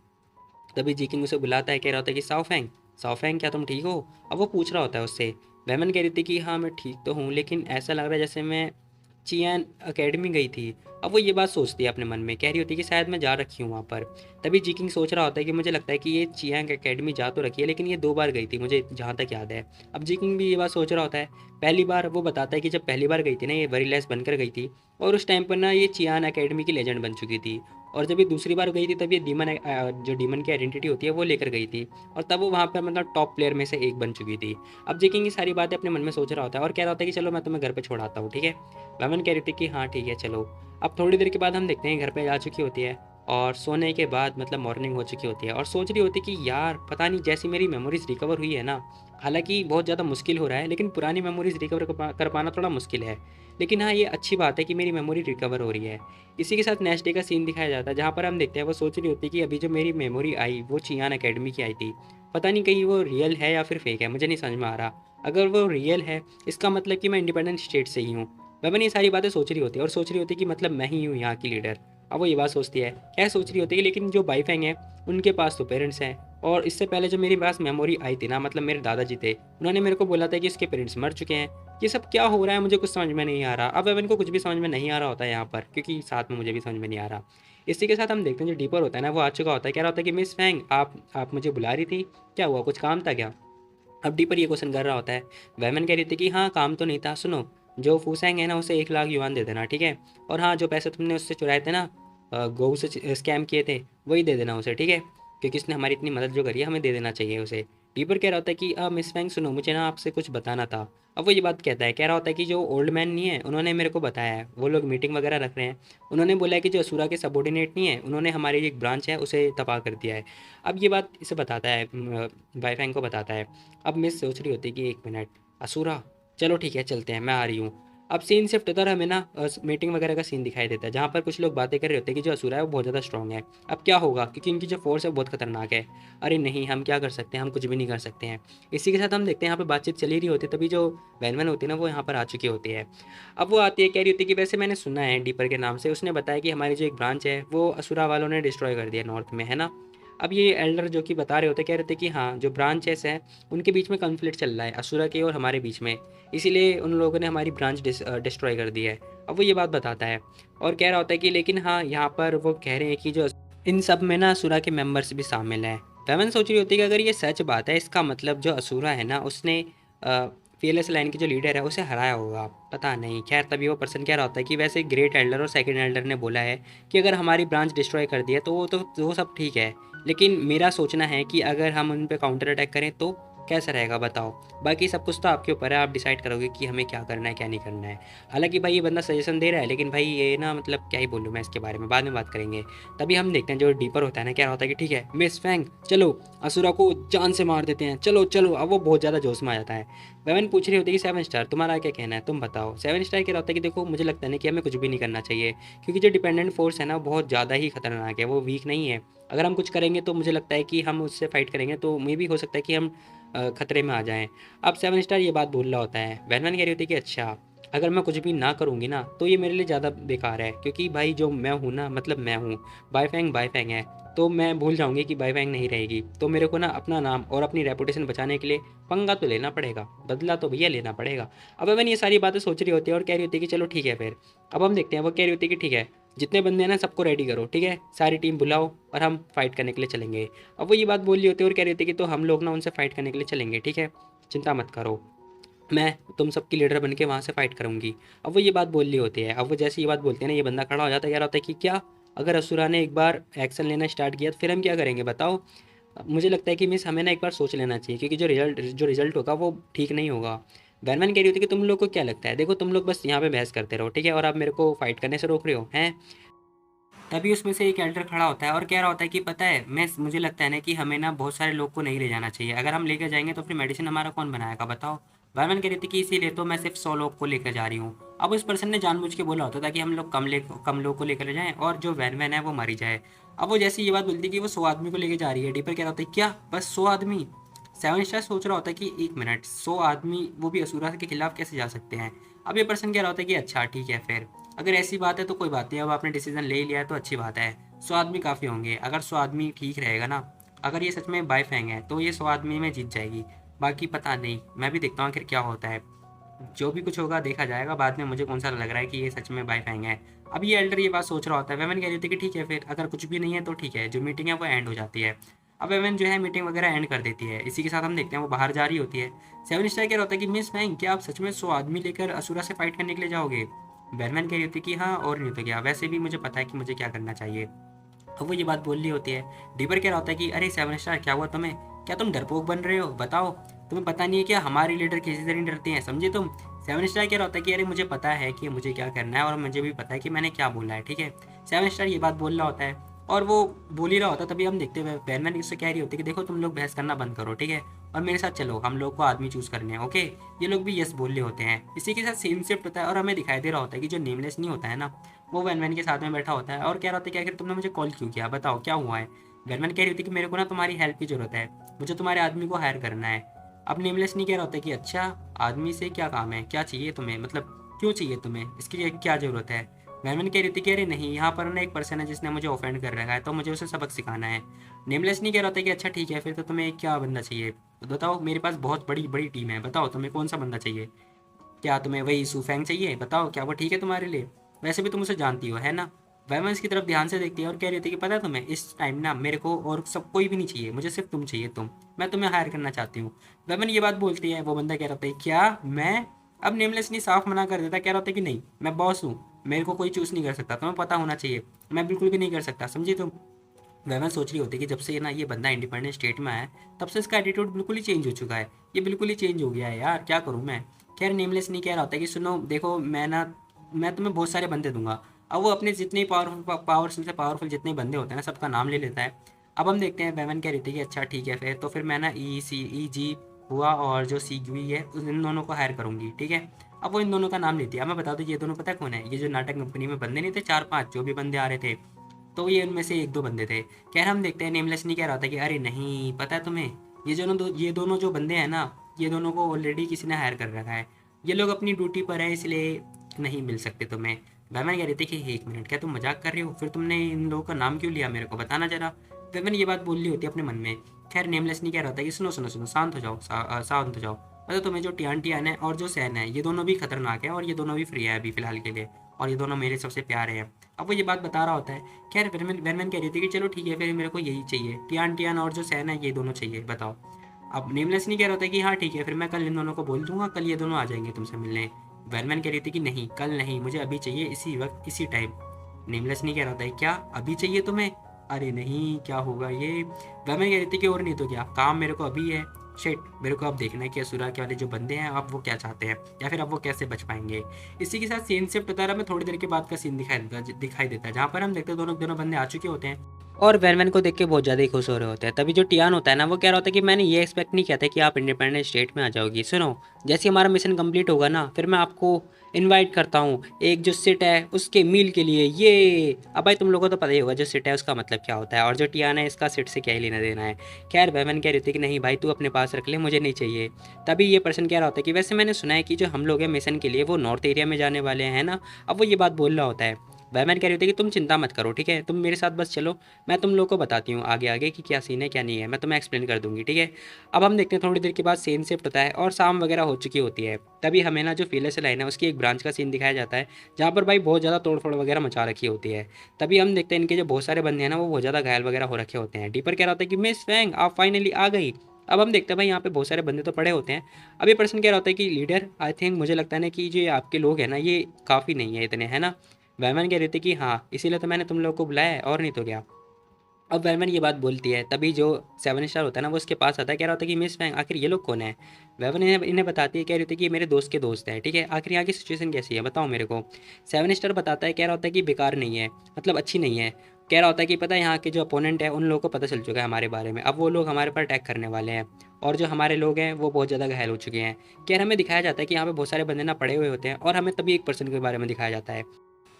तभी जी किंग उसे बुलाता है, कह रहा होता है कि साओफेंग, साओफेंग क्या तुम ठीक हो? अब वो पूछ रहा होता है उससे। वेमन कह रही थी कि हाँ मैं ठीक तो हूँ, लेकिन ऐसा लग रहा है जैसे मैं चियान अकेडमी गई थी। अब वो ये बात सोचती है अपने मन में, कह रही होती है कि शायद मैं जा रखी हूँ वहाँ पर। तभी जी किंग सोच रहा होता है कि मुझे लगता है कि ये चियांग अकेडमी जा तो रखी है, लेकिन ये 2 बार गई थी मुझे जहाँ तक याद है। अब जी किंग भी ये बात सोच रहा होता है। पहली बार वो बताता है कि जब पहली बार गई थी ना ये वरीलेस बनकर गई थी, और उस टाइम पर ना ये चियान अकेडमी की लेजेंड बन चुकी थी। और जब ये दूसरी बार गई थी तब ये जो डीमन की आइडेंटिटी होती है वो लेकर गई थी, और तब वो वहाँ पर मतलब टॉप प्लेयर में से एक बन चुकी थी। अब जी किंग ये सारी बातें अपने मन में सोच रहा होता है और कह रहा होता है कि चलो मैं तुम्हें घर पे छोड़ाता हूँ, ठीक है। वमन कह रही थी कि हाँ ठीक है चलो। अब थोड़ी देर के बाद हम देखते हैं घर पे आ चुकी होती है और सोने के बाद मतलब मॉर्निंग हो चुकी होती है और सोच रही होती है कि यार पता नहीं जैसी मेरी मेमोरीज रिकवर हुई है ना, हालांकि बहुत ज़्यादा मुश्किल हो रहा है, लेकिन पुरानी मेमोरीज रिकवर कर पाना थोड़ा मुश्किल है। लेकिन हाँ ये अच्छी बात है कि मेरी मेमोरी रिकवर हो रही है। इसी के साथ नेक्स्ट डे का सीन दिखाया जाता है जहाँ पर हम देखते हैं वो सोच रही होती है कि अभी जो मेरी मेमोरी आई वो चियान अकेडमी की आई थी, पता नहीं कहीं वो रियल है या फिर फेक है, मुझे नहीं समझ में आ रहा। अगर वो रियल है इसका मतलब कि मैं इंडिपेंडेंट स्टेट से ही हूँ। वह ये सारी बातें सोच रही होती है और सोच रही होती है कि मतलब मैं ही हूँ यहाँ की लीडर। अब वो ये बात सोचती है, क्या सोच रही होती है, लेकिन जो बाईफेंग है उनके पास तो पेरेंट्स हैं, और इससे पहले जो मेरे पास मेमोरी आई थी ना मतलब मेरे दादाजी थे, उन्होंने मेरे को बोला था कि उसके पेरेंट्स मर चुके हैं। ये सब क्या हो रहा है मुझे कुछ समझ में नहीं आ रहा। अब एवन को कुछ भी समझ में नहीं आ रहा होता है यहाँ पर, क्योंकि साथ में मुझे भी समझ में नहीं आ रहा। इसी के साथ हम देखते हैं जो डीपर होता है ना वो आ चुका होता है, कह रहा होता है कि मिस फैंग आप मुझे बुला रही थी, क्या हुआ कुछ काम था क्या? अब डीपर ये क्वेश्चन कर रहा होता है। वैमन कह रही थी कि हाँ काम तो नहीं था, सुनो जो फूसैंग है ना उसे 1 लाख युआन दे देना, ठीक है। और हाँ जो पैसे तुमने उससे चुराए थे ना, गऊ से स्कैम किए थे, वही दे देना उसे, ठीक है, क्योंकि उसने हमारी इतनी मदद जो करी है हमें दे देना चाहिए उसे। डीपर कह रहा होता है कि मिस फैंग सुनो मुझे ना आपसे कुछ बताना था। अब वो ये बात कहता है, कह रहा होता है कि जो ओल्ड मैन नहीं है उन्होंने मेरे को बताया है, वो लोग मीटिंग वगैरह रख रहे हैं, उन्होंने बोला है कि जो असुरा के सबॉर्डिनेट नहीं है उन्होंने हमारी एक ब्रांच है उसे तबाह कर दिया है। अब ये बात इसे बताता है, वाईफैंग को बताता है। अब मिस सोच रही होती है कि 1 मिनट, असुरा, चलो ठीक है चलते हैं मैं आ रही हूँ। अब सीन शिफ्ट होता है और हमें ना मीटिंग वगैरह का सीन दिखाई देता है, जहाँ पर कुछ लोग बातें कर रहे होते हैं कि जो असुरा है वो बहुत ज़्यादा स्ट्रॉन्ग है। अब क्या होगा, क्योंकि इनकी जो फोर्स है वो बहुत खतरनाक है। अरे नहीं, हम क्या कर सकते हैं, हम कुछ भी नहीं कर सकते हैं। इसी के साथ हम देखते हैं यहाँ पे बातचीत चली रही होती है, तभी जो वैन होती है ना वो यहाँ पर आ चुकी होती है। अब वो आती है, कह रही होती है कि वैसे मैंने सुना है डीपर के नाम से, उसने बताया कि हमारी जो एक ब्रांच है वो असुरा वालों ने डिस्ट्रॉय कर दिया नॉर्थ में, है ना। अब ये एल्डर जो कि बता रहे होते, कह रहे थे कि हाँ, जो ब्रांचेस हैं उनके बीच में कॉन्फ्लिक्ट चल रहा है असुरा के और हमारे बीच में, इसीलिए उन लोगों ने हमारी ब्रांच डिस्ट्रॉय कर दी है। अब वो ये बात बताता है और कह रहा होता है कि लेकिन हाँ, यहाँ पर वो कह रहे हैं कि जो इन सब में ना असुरा के मेंबर्स भी शामिल हैं। वेवन सोच रही होती है कि अगर ये सच बात है, इसका मतलब जो असुरा है ना उसने फीयरलेस लाइन की जो लीडर है उसे हराया होगा, पता नहीं। खैर तभी वो पर्सन कह रहा होता है कि वैसे ग्रेट एल्डर और सेकंड एल्डर ने बोला है कि अगर हमारी ब्रांच डिस्ट्रॉय कर दी है तो वो सब ठीक है, लेकिन मेरा सोचना है कि अगर हम उन पे काउंटर अटैक करें तो कैसा रहेगा बताओ। बाकी सब कुछ तो आपके ऊपर है, आप डिसाइड करोगे कि हमें क्या करना है क्या नहीं करना है। हालांकि भाई ये बंदा सजेशन दे रहा है, लेकिन भाई ये ना मतलब क्या ही बोलूँ मैं इसके बारे में, बाद में बात करेंगे। तभी हम देखते हैं जो डीपर होता है ना, क्या होता है कि ठीक है मिस फैंग, चलो असुरा को जान से मार देते हैं, चलो चलो। अब वो बहुत ज़्यादा जोश में आ जाता है। वेवन पूछ रही होती है कि 7 स्टार तुम्हारा क्या कहना है, तुम बताओ। 7 स्टार कह रहा होता है कि देखो मुझे लगता है ना कि हमें कुछ भी नहीं करना चाहिए, क्योंकि जो डिपेंडेंट फोर्स है ना बहुत ज़्यादा ही खतरनाक है, वो वीक नहीं है। अगर हम कुछ करेंगे तो मुझे लगता है कि हम उससे फाइट करेंगे तो मे भी हो सकता है कि हम खतरे में आ जाएं। अब 7 स्टार ये बात बोल रहा होता है, वैनवन कह रही होती है कि अच्छा, अगर मैं कुछ भी ना करूँगी ना तो ये मेरे लिए ज़्यादा बेकार है, क्योंकि भाई जो मैं हूँ ना, मतलब मैं हूँ, बाई फैंग है, तो मैं भूल जाऊंगी कि बाई फैंग नहीं रहेगी, तो मेरे को ना अपना नाम और अपनी रेपुटेशन बचाने के लिए पंगा तो लेना पड़ेगा, बदला तो भैया लेना पड़ेगा। अब मैंने ये सारी बातें सोच रही होती है और कह रही होती है कि चलो ठीक है फिर। अब हम देखते हैं, वो कह रही होती है कि ठीक है, जितने बंदे हैं ना सबको रेडी करो, ठीक है, सारी टीम बुलाओ और हम फाइट करने के लिए चलेंगे। अब वो ये बात बोल रही होती है और कह रही होती है कि तो हम लोग ना उनसे फाइट करने के लिए चलेंगे, ठीक है, चिंता मत करो, मैं तुम सबकी लीडर बन के वहाँ से फाइट करूँगी। अब वो ये बात बोल रही होती है। अब वो जैसे ये बात बोलती है ना, ये बंदा खड़ा हो जाता है, कह रहा होता है कि क्या, अगर असुरा ने एक बार एक्शन लेना स्टार्ट किया तो फिर हम क्या करेंगे बताओ। मुझे लगता है कि मिस हमें ना एक बार सोच लेना चाहिए, क्योंकि जो रिजल्ट होगा वो ठीक नहीं होगा। वैनमैन कह रही होती है कि तुम लोग को क्या लगता है, देखो तुम लोग बस यहाँ पे बहस करते रहो, ठीक है, और आप मेरे को फाइट करने से रोक रहे हो हैं। तभी उसमें से एक एल्डर खड़ा होता है और कह रहा होता है कि पता है मैं, मुझे लगता है ना कि हमें ना बहुत सारे लोग को नहीं ले जाना चाहिए, अगर हम लेकर जाएंगे तो फिर मेडिसिन हमारा कौन बनाएगा बताओ। वायरमैन कह रही थी कि इसीलिए तो मैं सिर्फ 100 लोग को लेकर जा रही हूँ। अब उस पर्सन ने जानबूझ के बोला होता था कि हम लोग कम लोग को लेकर जाएं और जो वैनमैन है वो मरी जाए। अब वो जैसे ये बात बोलती कि वो 100 आदमी को लेकर जा रही है, डीपर कह रहा होता है क्या बस 100 आदमी। 7 स्टार सोच रहा होता है कि एक मिनट, 100 आदमी वो भी असुरा के खिलाफ कैसे जा सकते हैं। अब ये पर्सन कह रहा होता है कि अच्छा ठीक है फिर, अगर ऐसी बात है तो कोई बात नहीं, अब आपने डिसीजन ले लिया है तो अच्छी बात है। 100 आदमी काफ़ी होंगे, अगर 100 आदमी ठीक रहेगा ना, अगर ये सच में बाई फैंग है तो ये 100 आदमी में जीत जाएगी। बाकी पता नहीं, मैं भी देखता हूँ आखिर क्या होता है। जो भी कुछ होगा देखा जाएगा बाद में, मुझे कौन सा लग रहा है कि ये सच में बाई फैंग है। अब ये एल्डर ये बात सोच रहा होता है, वेमन कह रही होती है कि ठीक है फिर, अगर कुछ भी नहीं है तो ठीक है, जो मीटिंग है वो एंड हो जाती है। अब वेमन जो है मीटिंग वगैरह एंड कर देती है, इसी के साथ हम देखते हैं वो बाहर जा रही होती है। 7 स्टार कह रहा होता है कि मिस फैंग, क्या आप सच में 100 आदमी लेकर असुरा से फाइट करने के लिए जाओगे। बैरमैन कह रही होती है कि हाँ, और नहीं तो क्या, वैसे भी मुझे पता है कि मुझे क्या करना चाहिए। अब वो ये बात बोल रही होती है। डीपर कह रहा होता है कि अरे 7 स्टार, क्या हुआ तुम्हें, क्या तुम डरपोक बन रहे हो बताओ, तुम्हें पता नहीं है क्या हमारी लीडर किसी से नहीं डरती हैं, समझे तुम। 7 स्टार कह रहा होता है कि अरे मुझे पता है कि मुझे क्या करना है और मुझे भी पता है कि मैंने क्या बोला है, ठीक है। 7 स्टार ये बात बोल रहा होता है और वो बोल ही रहा होता, तभी हम देखते हुए बैरमैन उससे कह रही होती है कि देखो तुम लोग बहस करना बंद करो, ठीक है, और मेरे साथ चलो, हम लोग को आदमी चूज करने हैं, ओके। ये लोग भी यस बोल रहे होते हैं। इसी के साथ सीन शिफ्ट होता है और हमें दिखाई दे रहा होता है कि जो नेमलेस नहीं होता है ना, वो वैनमैन के साथ में बैठा होता है और कह रहा होता है कि आखिर तुमने मुझे कॉल क्यों किया, बताओ क्या हुआ है। वैनमैन कह रही होती है कि मेरे को ना तुम्हारी हेल्प की ज़रूरत है, मुझे तुम्हारे आदमी को हायर करना है। अब नेमलेस नहीं कह रहा होता है कि अच्छा, आदमी से क्या काम है, क्या चाहिए तुम्हें, मतलब क्यों चाहिए तुम्हें, इसकी क्या ज़रूरत है। वैनमैन कह रही थी कि अरे नहीं, यहाँ पर ना एक पर्सन है जिसने मुझे ऑफेंड कर रखा है, तो मुझे उसे सबक सिखाना है। नेमलेस नहीं कह रहा होता कि अच्छा ठीक है फिर, तो तुम्हें क्या बंदा चाहिए, तो बताओ, मेरे पास बहुत बड़ी बड़ी टीम है, बताओ तुम्हें कौन सा बंदा चाहिए। क्या तुम्हें वही सूफैंग चाहिए, बताओ क्या वो ठीक है तुम्हारे लिए, वैसे भी तुम उसे जानती हो है ना। वह इसकी तरफ ध्यान से देखती है और कह रही थी कि पता है तुम्हें, इस टाइम ना मेरे को और सब कोई भी नहीं चाहिए, मुझे सिर्फ तुम चाहिए, मैं तुम्हें हायर करना चाहती हूँ। वह ये बात बोलती है, वो बंदा कह रहा था क्या मैं। अब नेमलेसली साफ मना कर देता, कह रहा था कि नहीं, मैं बॉस हूँ, मेरे को कोई चूज नहीं कर सकता, तुम्हें पता होना चाहिए, मैं बिल्कुल भी नहीं कर सकता, समझी तुम। वह सोच रही होती है कि जब से ना ये बंदा इंडिपेंडेंट स्टेट में आया है, तब से इसका एटीट्यूड बिल्कुल ही चेंज हो चुका है, ये बिल्कुल ही चेंज हो गया है यार, क्या करूँ मैं। खैर नेमलेस नहीं कह रहा होता कि सुनो देखो, मैं तुम्हें बहुत सारे बंदे दूंगा। अब वो अपने जितने पावरफुल से पावरफुल जितने बंदे होते हैं ना, सबका नाम ले लेता है। अब हम देखते हैं, बेवन कह रही थी कि अच्छा ठीक है फिर, तो फिर मैं ना ई सी ई जी हुआ और जो सी हुई है इन दोनों को हायर करूंगी, ठीक है। अब वो इन दोनों का नाम लेती है। अब मैं बता दूँ ये दोनों पता है कौन है? ये जो नाटक कंपनी में बंदे नहीं थे 4-5 जो भी बंदे आ रहे थे, तो ये उनमें से 1-2 बंदे थे। खैर हम देखते हैं नेमलेस नहीं कह रहा था कि अरे नहीं, पता है तुम्हें ये दोनों जो बंदे हैं ना, ये दोनों को ऑलरेडी किसी ने हायर कर रखा है। ये लोग अपनी ड्यूटी पर हैं इसलिए नहीं मिल सकते तुम्हें। वेमन कह रही थी कि 1 मिनट, क्या तुम मजाक कर रहे हो? फिर तुमने इन लोगों का नाम क्यों लिया, मेरे को बताना जरा। वेमन ये बात बोल रही होती है अपने मन में। खैर नेमलेस नहीं कह रहा था कि सुनो सुनो सुनो, शांत हो जाओ, शांत हो जाओ। मतलब तुम्हें जो टियान टियान है और जो सैन है, ये दोनों भी खतरनाक है और ये दोनों भी फ्री है अभी फिलहाल के लिए, और ये दोनों मेरे सबसे प्यारे हैं। अब वो ये बात बता रहा होता है। खैर वेनमैन कह रही थी कि चलो ठीक है, फिर मेरे को यही चाहिए, टियान टियान और जो सैन है ये दोनों चाहिए, बताओ। अब नेमलेस नहीं कह रहा था कि हाँ ठीक है, फिर मैं कल इन दोनों को बोल दूंगा, कल ये दोनों आ जाएंगे तुमसे मिलने। वेनमैन कह रही थी कि नहीं, कल नहीं, मुझे अभी चाहिए, इसी वक्त इसी टाइम। नेमलेस नहीं कह रहा था क्या अभी चाहिए तुम्हें? अरे नहीं, क्या होगा ये? वेनमैन कह रही थी कि और नहीं तो क्या, काम मेरे को अभी है। शिट, मेरे को अब देखना है कि असुरा के वाले जो बंदे हैं अब वो क्या चाहते हैं, या फिर अब वो कैसे बच पाएंगे। इसी के साथ सीन शिफ्ट होता रहा। मैं थोड़ी देर के बाद का सीन दिखाई देता है जहाँ पर हम देखते हैं दोनों दोनों बंदे आ चुके होते हैं और वैन को देख के बहुत ज़्यादा ही खुश हो रहे होते हैं। तभी जो टियान होता है ना, वो कह रहा होता है कि मैंने ये एक्सपेक्ट नहीं किया था कि आप इंडिपेंडेंट स्टेट में आ जाओगी। सुनो, जैसे हमारा मिशन कंप्लीट होगा ना, फिर मैं आपको इनवाइट करता हूँ एक जो सिट है उसके मील के लिए। ये अब भाई तुम लोगों को तो पता ही होगा जो सिट है उसका मतलब क्या होता है, और जो टियान है इसका सिट से क्या ही लेना देना है। खैर वैमन कह रही थी कि नहीं भाई, तू अपने पास रख ले, मुझे नहीं चाहिए। तभी ये पर्सन कह रहा होता है कि वैसे मैंने सुना है कि जो हम लोग हैं मिशन के लिए वो नॉर्थ एरिया में जाने वाले हैं ना। अब वो ये बात बोल रहा होता है। वैमन कह रही होती है कि तुम चिंता मत करो, ठीक है, तुम मेरे साथ बस चलो, मैं तुम लोग को बताती हूँ आगे आगे कि क्या सीन है क्या नहीं है, मैं तुम्हें एक्सप्लेन कर दूंगी, ठीक है। अब हम देखते हैं थोड़ी देर के बाद सीन शिफ्ट होता है और शाम वगैरह हो चुकी होती है। तभी हमें ना जो फीलर से लाइन है उसकी एक ब्रांच का सीन दिखाया जाता है, जहाँ पर भाई बहुत ज़्यादा तोड़फोड़ वगैरह मचा रखी होती है। तभी हम देखते हैं इनके जो बहुत सारे बंदे हैं ना, वो बहुत ज़्यादा घायल वगैरह हो रखे होते हैं। डीपर कह रहा होता है कि मिस फैंग आप फाइनली आ गई। अब हम देखते हैं भाई यहाँ पे बहुत सारे बंदे तो पड़े होते हैं। अब ये पर्सन कह रहा होता है कि लीडर आई थिंक मुझे लगता है ना कि जो आपके लोग हैं ना ये काफ़ी नहीं है इतने, है ना। वैमन कह रही थी कि हाँ, इसीलिए तो मैंने तुम लोग को बुलाया है, और नहीं तो क्या। अब वेलमैन ये बात बोलती है। तभी जो 7 स्टार होता है ना, वो उसके पास आता है, कह रहा होता है कि मिस फैंग आखिर ये लोग कौन है। वेवन इन्हें बताती है, कह रही थी कि ये मेरे दोस्त के दोस्त हैं, ठीक है, आखिर यहाँ की सिचुएशन कैसी है बताओ मेरे को। 7 स्टार बताता है, कह रहा होता है कि बेकार नहीं है, मतलब अच्छी नहीं है। कह रहा होता है कि पता है यहाँ के जो अपोनेंट है उन लोगों को पता चल चुका है हमारे बारे में, अब वो लोग हमारे पर अटैक करने वाले हैं, और जो हमारे लोग हैं वो बहुत ज़्यादा घायल हो चुके हैं। कह हमें दिखाया जाता है कि यहाँ पे बहुत सारे बंदे ना पड़े हुए होते हैं, और हमें तभी एक पर्सन के बारे में दिखाया जाता है।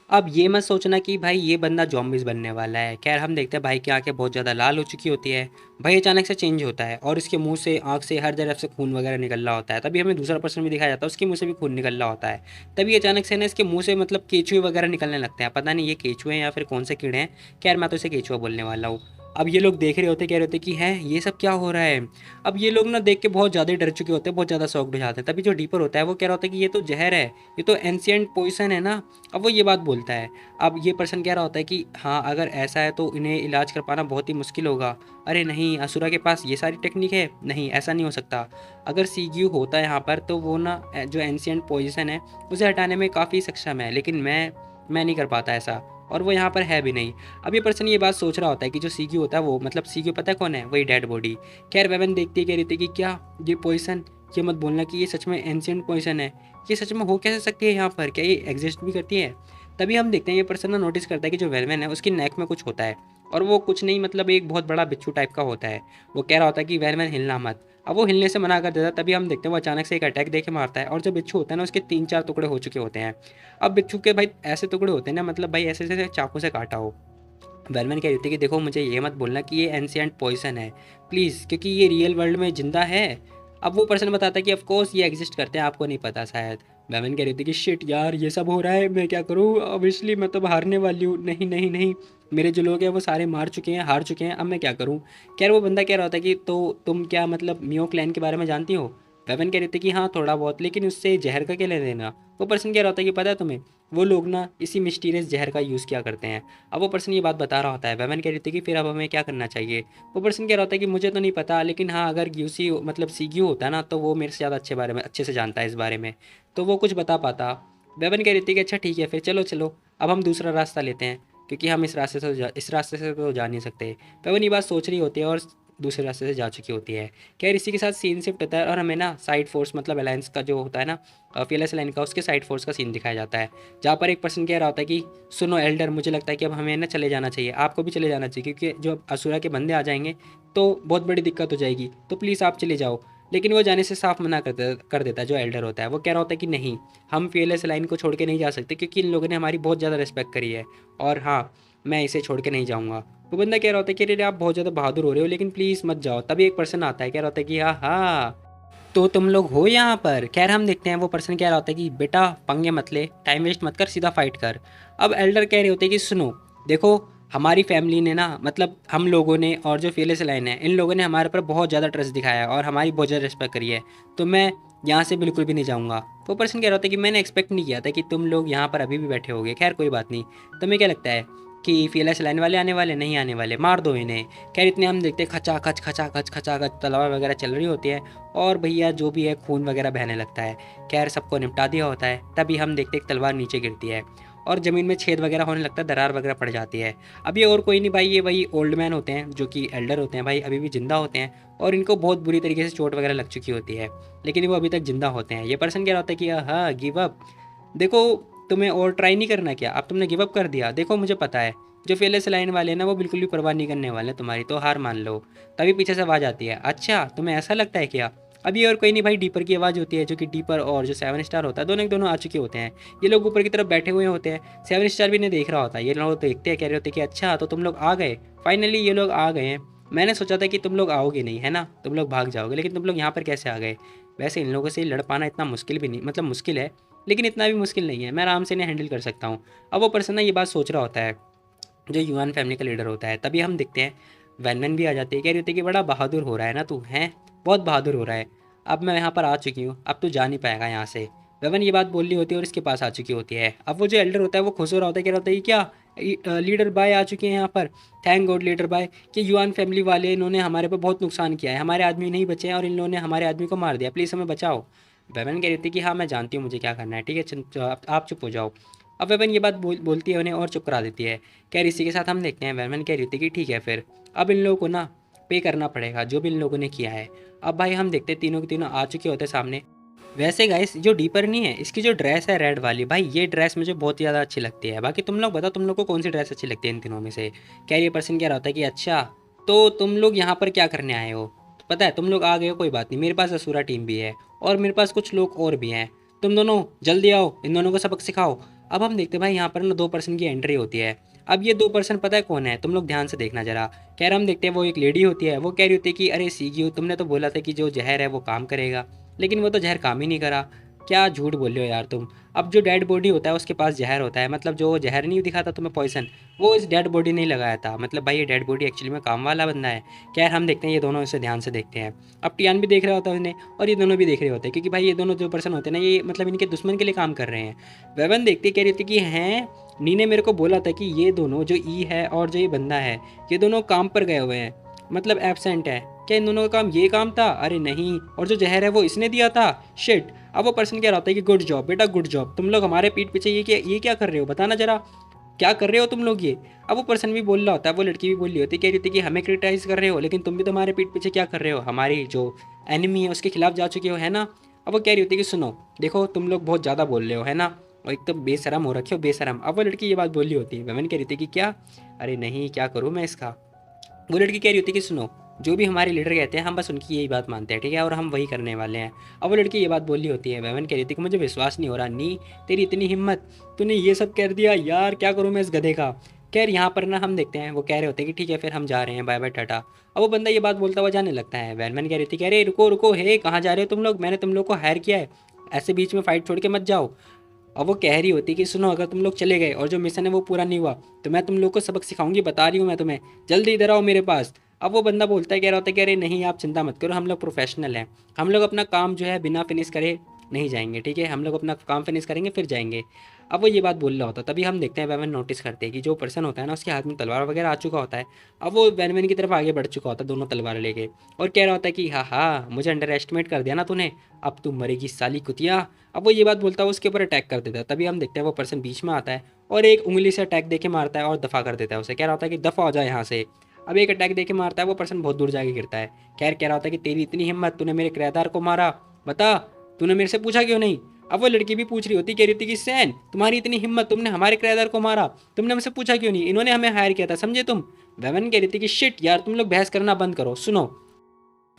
अब ये मत सोचना कि भाई ये बंदा ज़ॉम्बीज़ बनने वाला है। खैर हम देखते हैं भाई की आँखें बहुत ज़्यादा लाल हो चुकी होती है। भाई अचानक से चेंज होता है और इसके मुँह से, आँख से, हर तरफ से खून वगैरह निकल रहा होता है। तभी हमें दूसरा पर्सन भी दिखाया जाता है, उसके मुँह से भी खून निकल रहा होता है। तभी अचानक से ना इसके मुँह से मतलब केंचुए वगैरह निकलने लगते हैं। पता नहीं ये केंचुए हैं या फिर कौन से कीड़े हैं। खैर मैं तो इसे केंचुआ बोलने वाला हूँ। अब ये लोग देख रहे होते, कह रहे होते कि है ये सब क्या हो रहा है। अब ये लोग ना देख के बहुत ज़्यादा डर चुके होते हैं, बहुत ज़्यादा शॉक्ड हो जाते हैं। तभी जो डीपर होता है वो कह रहा होता है कि ये तो जहर है, ये तो एंशिएंट पॉइजन है ना। अब वो ये बात बोलता है। अब ये पर्सन कह रहा होता है कि हाँ अगर ऐसा है तो इन्हें इलाज कर पाना बहुत ही मुश्किल होगा। अरे नहीं, असुरा के पास ये सारी टेक्निक है, नहीं ऐसा नहीं हो सकता। अगर सीग्यू होता है यहाँ पर तो वो ना जो एंशिएंट पॉइजन है उसे हटाने में काफ़ी सक्षम है, लेकिन मैं नहीं कर पाता ऐसा, और वो यहाँ पर है भी नहीं। अब ये पर्सन ये बात सोच रहा होता है कि जो सीग्यू होता है वो, मतलब सीग्यू पता है कौन है, वही डेड बॉडी। खैर वेवन देखती है, कह रही थी कि क्या ये पॉइजन, ये मत बोलना कि ये सच में एंशिएंट पॉइजन है, ये सच में हो कैसे सकती है यहाँ पर, क्या ये एग्जिस्ट भी करती है। तभी हम देखते हैं ये पर्सन ना नोटिस करता है कि जो वेलमैन है उसकी नेक में कुछ होता है, और वो कुछ नहीं मतलब एक बहुत बड़ा बिच्छू टाइप का होता है। वो कह रहा होता है कि वेलमैन हिलना मत। अब वो हिलने से मना कर देता है। तभी हम देखते हैं वो अचानक से एक अटैक देके मारता है, और जो बिच्छू होता है ना उसके 3-4 टुकड़े हो चुके होते हैं। अब बिच्छू के भाई ऐसे टुकड़े होते हैं ना, मतलब भाई ऐसे जैसे चाकू से काटा हो। वेलमैन कह रही थी कि देखो मुझे ये मत बोलना कि ये एंशिएंट पॉइजन है प्लीज़, क्योंकि ये रियल वर्ल्ड में ज़िंदा है। अब वो पर्सन बताता है कि ऑफ कोर्स ये एग्जिस्ट करते हैं, आपको नहीं पता शायद। वेलमैन कह रही थी कि शिट यार ये सब हो रहा है, मैं क्या करूँ, ऑब्वियसली मैं तो हारने वाली हूँ। नहीं नहीं नहीं, मेरे जो लोग हैं वो सारे मार चुके हैं, हार चुके हैं, अब मैं क्या करूँ। खैर वो बंदा कह रहा होता है कि तो तुम क्या मतलब मियो क्लैन के बारे में जानती हो। वेवन कह रही थी कि हाँ थोड़ा बहुत, लेकिन उससे जहर का क्या लेना देना। वो पर्सन कह रहा होता है कि पता है तुम्हें, वो लोग ना इसी मिस्टीरियस जहर का यूज़ किया करते हैं। अब वो पर्सन ये बात बता रहा होता है। वेवन कह रही थी कि फिर अब हमें क्या करना चाहिए। वो पर्सन कह रहा होता है कि मुझे तो नहीं पता, लेकिन हाँ अगर यूसी मतलब सीग्यू होता ना तो वो मेरे से ज़्यादा अच्छे से जानता है इस बारे में, तो वो कुछ बता पाता। वेवन कह रही थी कि अच्छा ठीक है फिर चलो चलो, अब हम दूसरा रास्ता लेते हैं, क्योंकि हम इस रास्ते से तो जा नहीं सकते। वेवन ये बात सोच रही होती है और दूसरे रास्ते से जा चुकी होती है। खैर इसी के साथ सीन शिफ्ट होता है और हमें ना साइड फोर्स मतलब अलायंस का जो होता है ना, फीयरलेस लाइन का, उसके साइड फोर्स का सीन दिखाया जाता है, जहाँ पर एक पर्सन कह रहा होता है कि सुनो एल्डर, मुझे लगता है कि अब हमें ना चले जाना चाहिए, आपको भी चले जाना चाहिए, क्योंकि जो अब असुरा के बंदे आ जाएंगे तो बहुत बड़ी दिक्कत हो जाएगी, तो प्लीज़ आप चले जाओ। लेकिन वो जाने से साफ मना कर देता है जो एल्डर होता है। वो कह रहा होता है कि नहीं, हम fearless लाइन को छोड़ के नहीं जा सकते क्योंकि इन लोगों ने हमारी बहुत ज़्यादा रिस्पेक्ट करी है, और हाँ, मैं इसे छोड़ के नहीं जाऊँगा। वो बंदा कह रहा होता है कि अरे आप बहुत ज़्यादा बहादुर हो रहे हो, लेकिन प्लीज़ मत जाओ। तभी एक पर्सन आता है, कह रहा होता है कि हाँ हाँ, तो तुम लोग हो यहाँ पर। खैर हम देखते हैं वो पर्सन कह रहा होता है कि बेटा पंगे मत ले, टाइम वेस्ट मत कर, सीधा फाइट कर। अब एल्डर कह रहे होते हैं कि सुनो, देखो हमारी फैमिली ने ना, मतलब हम लोगों ने और जो फेलियस लाइन है, इन लोगों ने हमारे पर बहुत ज़्यादा ट्रस्ट दिखाया है और हमारी बहुत ज़्यादा रिस्पेक्ट करी है, तो मैं यहाँ से बिल्कुल भी नहीं जाऊँगा। वो पर्सन कह रहा होता है कि मैंने एक्सपेक्ट नहीं किया था कि तुम लोग यहाँ पर अभी भी बैठे होगे। खैर कोई बात नहीं, तुम्हें क्या लगता है कि फेलियस लाइन वाले आने वाले नहीं आने वाले, मार दो इन्हें। खैर इतने हम देखते हैं खचा खच खचा खच खचा खच तलवार वगैरह चल रही होती है, और भैया जो भी है खून वगैरह बहने लगता है। खैर सबको निपटा दिया होता है, तभी हम देखते एक तलवार नीचे गिरती है और ज़मीन में छेद वगैरह होने लगता है, दरार वगैरह पड़ जाती है। अब ये और कोई नहीं भाई, ये वही ओल्ड मैन होते हैं जो कि एल्डर होते हैं भाई, अभी भी जिंदा होते हैं, और इनको बहुत बुरी तरीके से चोट वगैरह लग चुकी होती है, लेकिन वो अभी तक जिंदा होते हैं। ये पर्सन कह रहा होता है कि हाँ गिव अप, देखो तुम्हें और ट्राई नहीं करना क्या, अब तुमने गिव अप कर दिया, देखो मुझे पता है जो फेलियस लाइन वाले हैं ना वो बिल्कुल भी परवाह नहीं करने वाले तुम्हारी, तो हार मान लो। तभी पीछे से आवाज़ आती है, अच्छा तुम्हें ऐसा लगता है क्या। अभी और कोई नहीं भाई, डीपर की आवाज़ होती है, जो कि डीपर और जो 7 स्टार होता है दोनों एक दोनों आ चुके होते हैं। ये लोग ऊपर की तरफ बैठे हुए होते हैं, 7 स्टार भी इन्हें देख रहा होता है। ये लोग देखते हैं, कह रहे होते हैं कि अच्छा तो तुम लोग आ गए, फाइनली ये लोग आ गए हैं। मैंने सोचा था कि तुम लोग आओगे नहीं, है ना, तुम लोग भाग जाओगे, लेकिन तुम लोग यहाँ पर कैसे आ गए। वैसे इन लोगों से लड़ पाना इतना मुश्किल भी नहीं, मतलब मुश्किल है, लेकिन इतना भी मुश्किल नहीं है, मैं आराम से इन्हें हैंडल कर सकता हूँ। अब वो पर्सन ना ये बात सोच रहा होता है, जो युवान फैमिली का लीडर होता है। तभी हम देखते हैं वैन वैन भी आ जाती है, कह रही होती है कि बड़ा बहादुर हो रहा है ना तू, हैं बहुत बहादुर हो रहा है, अब मैं यहाँ पर आ चुकी हूँ, अब तू जा नहीं पाएगा यहाँ से। वेवन ये बात बोल रही होती है और इसके पास आ चुकी होती है। अब वो जो एल्डर होता है वो खुश हो रहा होता है, कह रहा होता है कि क्या लीडर बाय आ चुके हैं यहाँ पर, थैंक गॉड लीडर बाय कि युवान फैमिली वाले इन्होंने हमारे पर बहुत नुकसान किया है, हमारे आदमी नहीं बचे हैं और इन लोगों ने हमारे आदमी को मार दिया, प्लीज़ हमें बचाओ। वेवन कह रही थी कि हाँ मैं जानती हूँ मुझे क्या करना है, ठीक है आप चुप हो जाओ। अब वेवन ये बात बोलती है उन्हें और चुप करा देती है। खैर इसी के साथ हम देखते हैं वेवन कह रही थी कि ठीक है फिर अब इन लोगों को ना पे करना पड़ेगा जो भी इन लोगों ने किया है। अब भाई हम देखते हैं तीनों के तीनों आ चुके होते हैं सामने। वैसे गाइस जो डीपर नहीं है, इसकी जो ड्रेस है रेड वाली, भाई ये ड्रेस मुझे बहुत ज़्यादा अच्छी लगती है। बाकी तुम लोग बताओ तुम लोग को कौन सी ड्रेस अच्छी लगती है इन तीनों में से। कैरियर पर्सन कह रहा होता है कि अच्छा तो तुम लोग यहाँ पर क्या करने आए हो, तो पता है तुम लोग आ गए हो, कोई बात नहीं, मेरे पास असुरा टीम भी है और मेरे पास कुछ लोग और भी हैं, तुम दोनों जल्दी आओ, इन दोनों को सबक सिखाओ। अब हम देखते हैं भाई यहाँ पर ना 2 पर्सन की एंट्री होती है। अब ये 2 पर्सन पता है कौन है, तुम लोग ध्यान से देखना जरा। कह रहा हम देखते हैं वो एक लेडी होती है, वो कह रही होती है कि अरे सीगियो तुमने तो बोला था कि जो जहर है वो काम करेगा, लेकिन वो तो जहर काम ही नहीं करा, क्या झूठ बोल रहे हो यार तुम। अब जो डेड बॉडी होता है उसके पास जहर होता है, मतलब जो जहर नहीं दिखाता तुम्हें पॉइजन, वो इस डेड बॉडी नहीं लगाया था, मतलब भाई ये डेड बॉडी एक्चुअली में काम वाला बंदा है। खैर हम देखते हैं ये दोनों इसे ध्यान से देखते हैं। अब टियान भी देख रहा होता है उन्हें और ये दोनों भी देख रहे होते हैं, क्योंकि भाई ये दोनों जो पर्सन होते हैं ना ये मतलब इनके दुश्मन के लिए काम कर रहे हैं। वेवन देखते कह रही थी कि हैं नी ने मेरे को बोला था कि ये दोनों जो ई है और जो ये बंदा है ये दोनों काम पर गए हुए हैं, मतलब एबसेंट है। क्या इन दोनों का काम ये काम था, अरे नहीं, और जो जहर है वो इसने दिया था, शिट। अब वो पर्सन कह रहा होता है कि गुड जॉब बेटा गुड जॉब, तुम लोग हमारे पीठ पीछे ये क्या कर रहे हो, बताना जरा क्या कर रहे हो तुम लोग ये। अब वो पर्सन भी बोल रहा होता है, वो लड़की भी बोल रही होती है, कह रही होती है कि हमें क्रिटिसाइज कर रहे हो, लेकिन तुम भी तो हमारे पीठ पीछे क्या कर रहे हो, हमारी जो एनिमी है उसके खिलाफ जा चुके हो, है ना। अब वो कह रही होती है कि सुनो देखो तुम लोग बहुत ज़्यादा बोल रहे हो, है ना, और एक तो बेशरम हो रखे हो, बेशरम। अब वो लड़की ये बात बोल रही होती है, वमन कह रही थी कि क्या, अरे नहीं क्या करूँ मैं इसका। वो लड़की कह रही होती है कि सुनो जो भी हमारे लीडर कहते हैं हम बस उनकी यही बात मानते हैं, ठीक है, और हम वही करने वाले हैं। अब वो लड़की ये बात बोल रही होती है, वेवन कह रही थी कि मुझे विश्वास नहीं हो रहा नी, तेरी इतनी हिम्मत, तूने ये सब कर दिया यार, क्या करूँ मैं इस गधे का। खैर यहाँ पर ना हम देखते हैं वो कह रहे होते हैं कि ठीक है फिर हम जा रहे हैं, बाय बाय टाटा। अब वो बंदा ये बात बोलता हुआ जाने लगता है। वैनमैन कह रही थी कि अरे रुको रुको, हे कहाँ जा रहे हो तुम लोग, मैंने तुम लोग को हायर किया है, ऐसे बीच में फ़ाइट छोड़ के मत जाओ। अब वो कह रही होती कि सुनो अगर तुम लोग चले गए और जो मिशन है वो पूरा नहीं हुआ तो मैं तुम लोग को सबक सिखाऊंगी, बता रही हूँ मैं तुम्हें, जल्दी इधर आओ मेरे पास। अब वो बंदा बोलता है, कह रहा होता है कि अरे नहीं आप चिंता मत करो, हम लोग प्रोफेशनल हैं, हम लोग अपना काम जो है बिना फिनिश करे नहीं जाएंगे, ठीक है, हम लोग अपना काम फिनिश करेंगे फिर जाएंगे। अब वो ये बात बोल रहा होता है, तभी हम देखते हैं वैनमैन नोटिस करते हैं कि जो पर्सन होता है ना उसके हाथ में तलवार वगैरह आ चुका होता है। अब वो वैनमैन की तरफ आगे बढ़ चुका होता है दोनों तलवार लेके, और कह रहा होता है कि हाँ हाँ मुझे अंडर एस्टिमेट कर दिया ना तूने, अब तू मरेगी साली कुतिया। अब वो ये बात बोलता है उसके ऊपर अटैक कर देता है। तभी हम देखते हैं वो पर्सन बीच में आता है और एक उंगली से अटैक देके मारता है और दफ़ा कर देता है उसे, कह रहा होता है कि दफ़ा हो जाए यहाँ से। अब एक अटैक देके मारता है, वो पर्सन बहुत दूर जाके गिरता है। खैर कह रहा होता है कि तेरी इतनी हिम्मत, तूने मेरे किराएदार को मारा, बता तूने मेरे से पूछा क्यों नहीं। अब वो लड़की भी पूछ रही होती, कह रही थी कि सैन तुम्हारी इतनी हिम्मत, तुमने हमारे किराएदार को मारा, तुमने हमसे पूछा क्यों नहीं, इन्होंने हमें हायर किया था समझे तुम। वेवन कह रही थी कि शिट यार तुम लोग बहस करना बंद करो, सुनो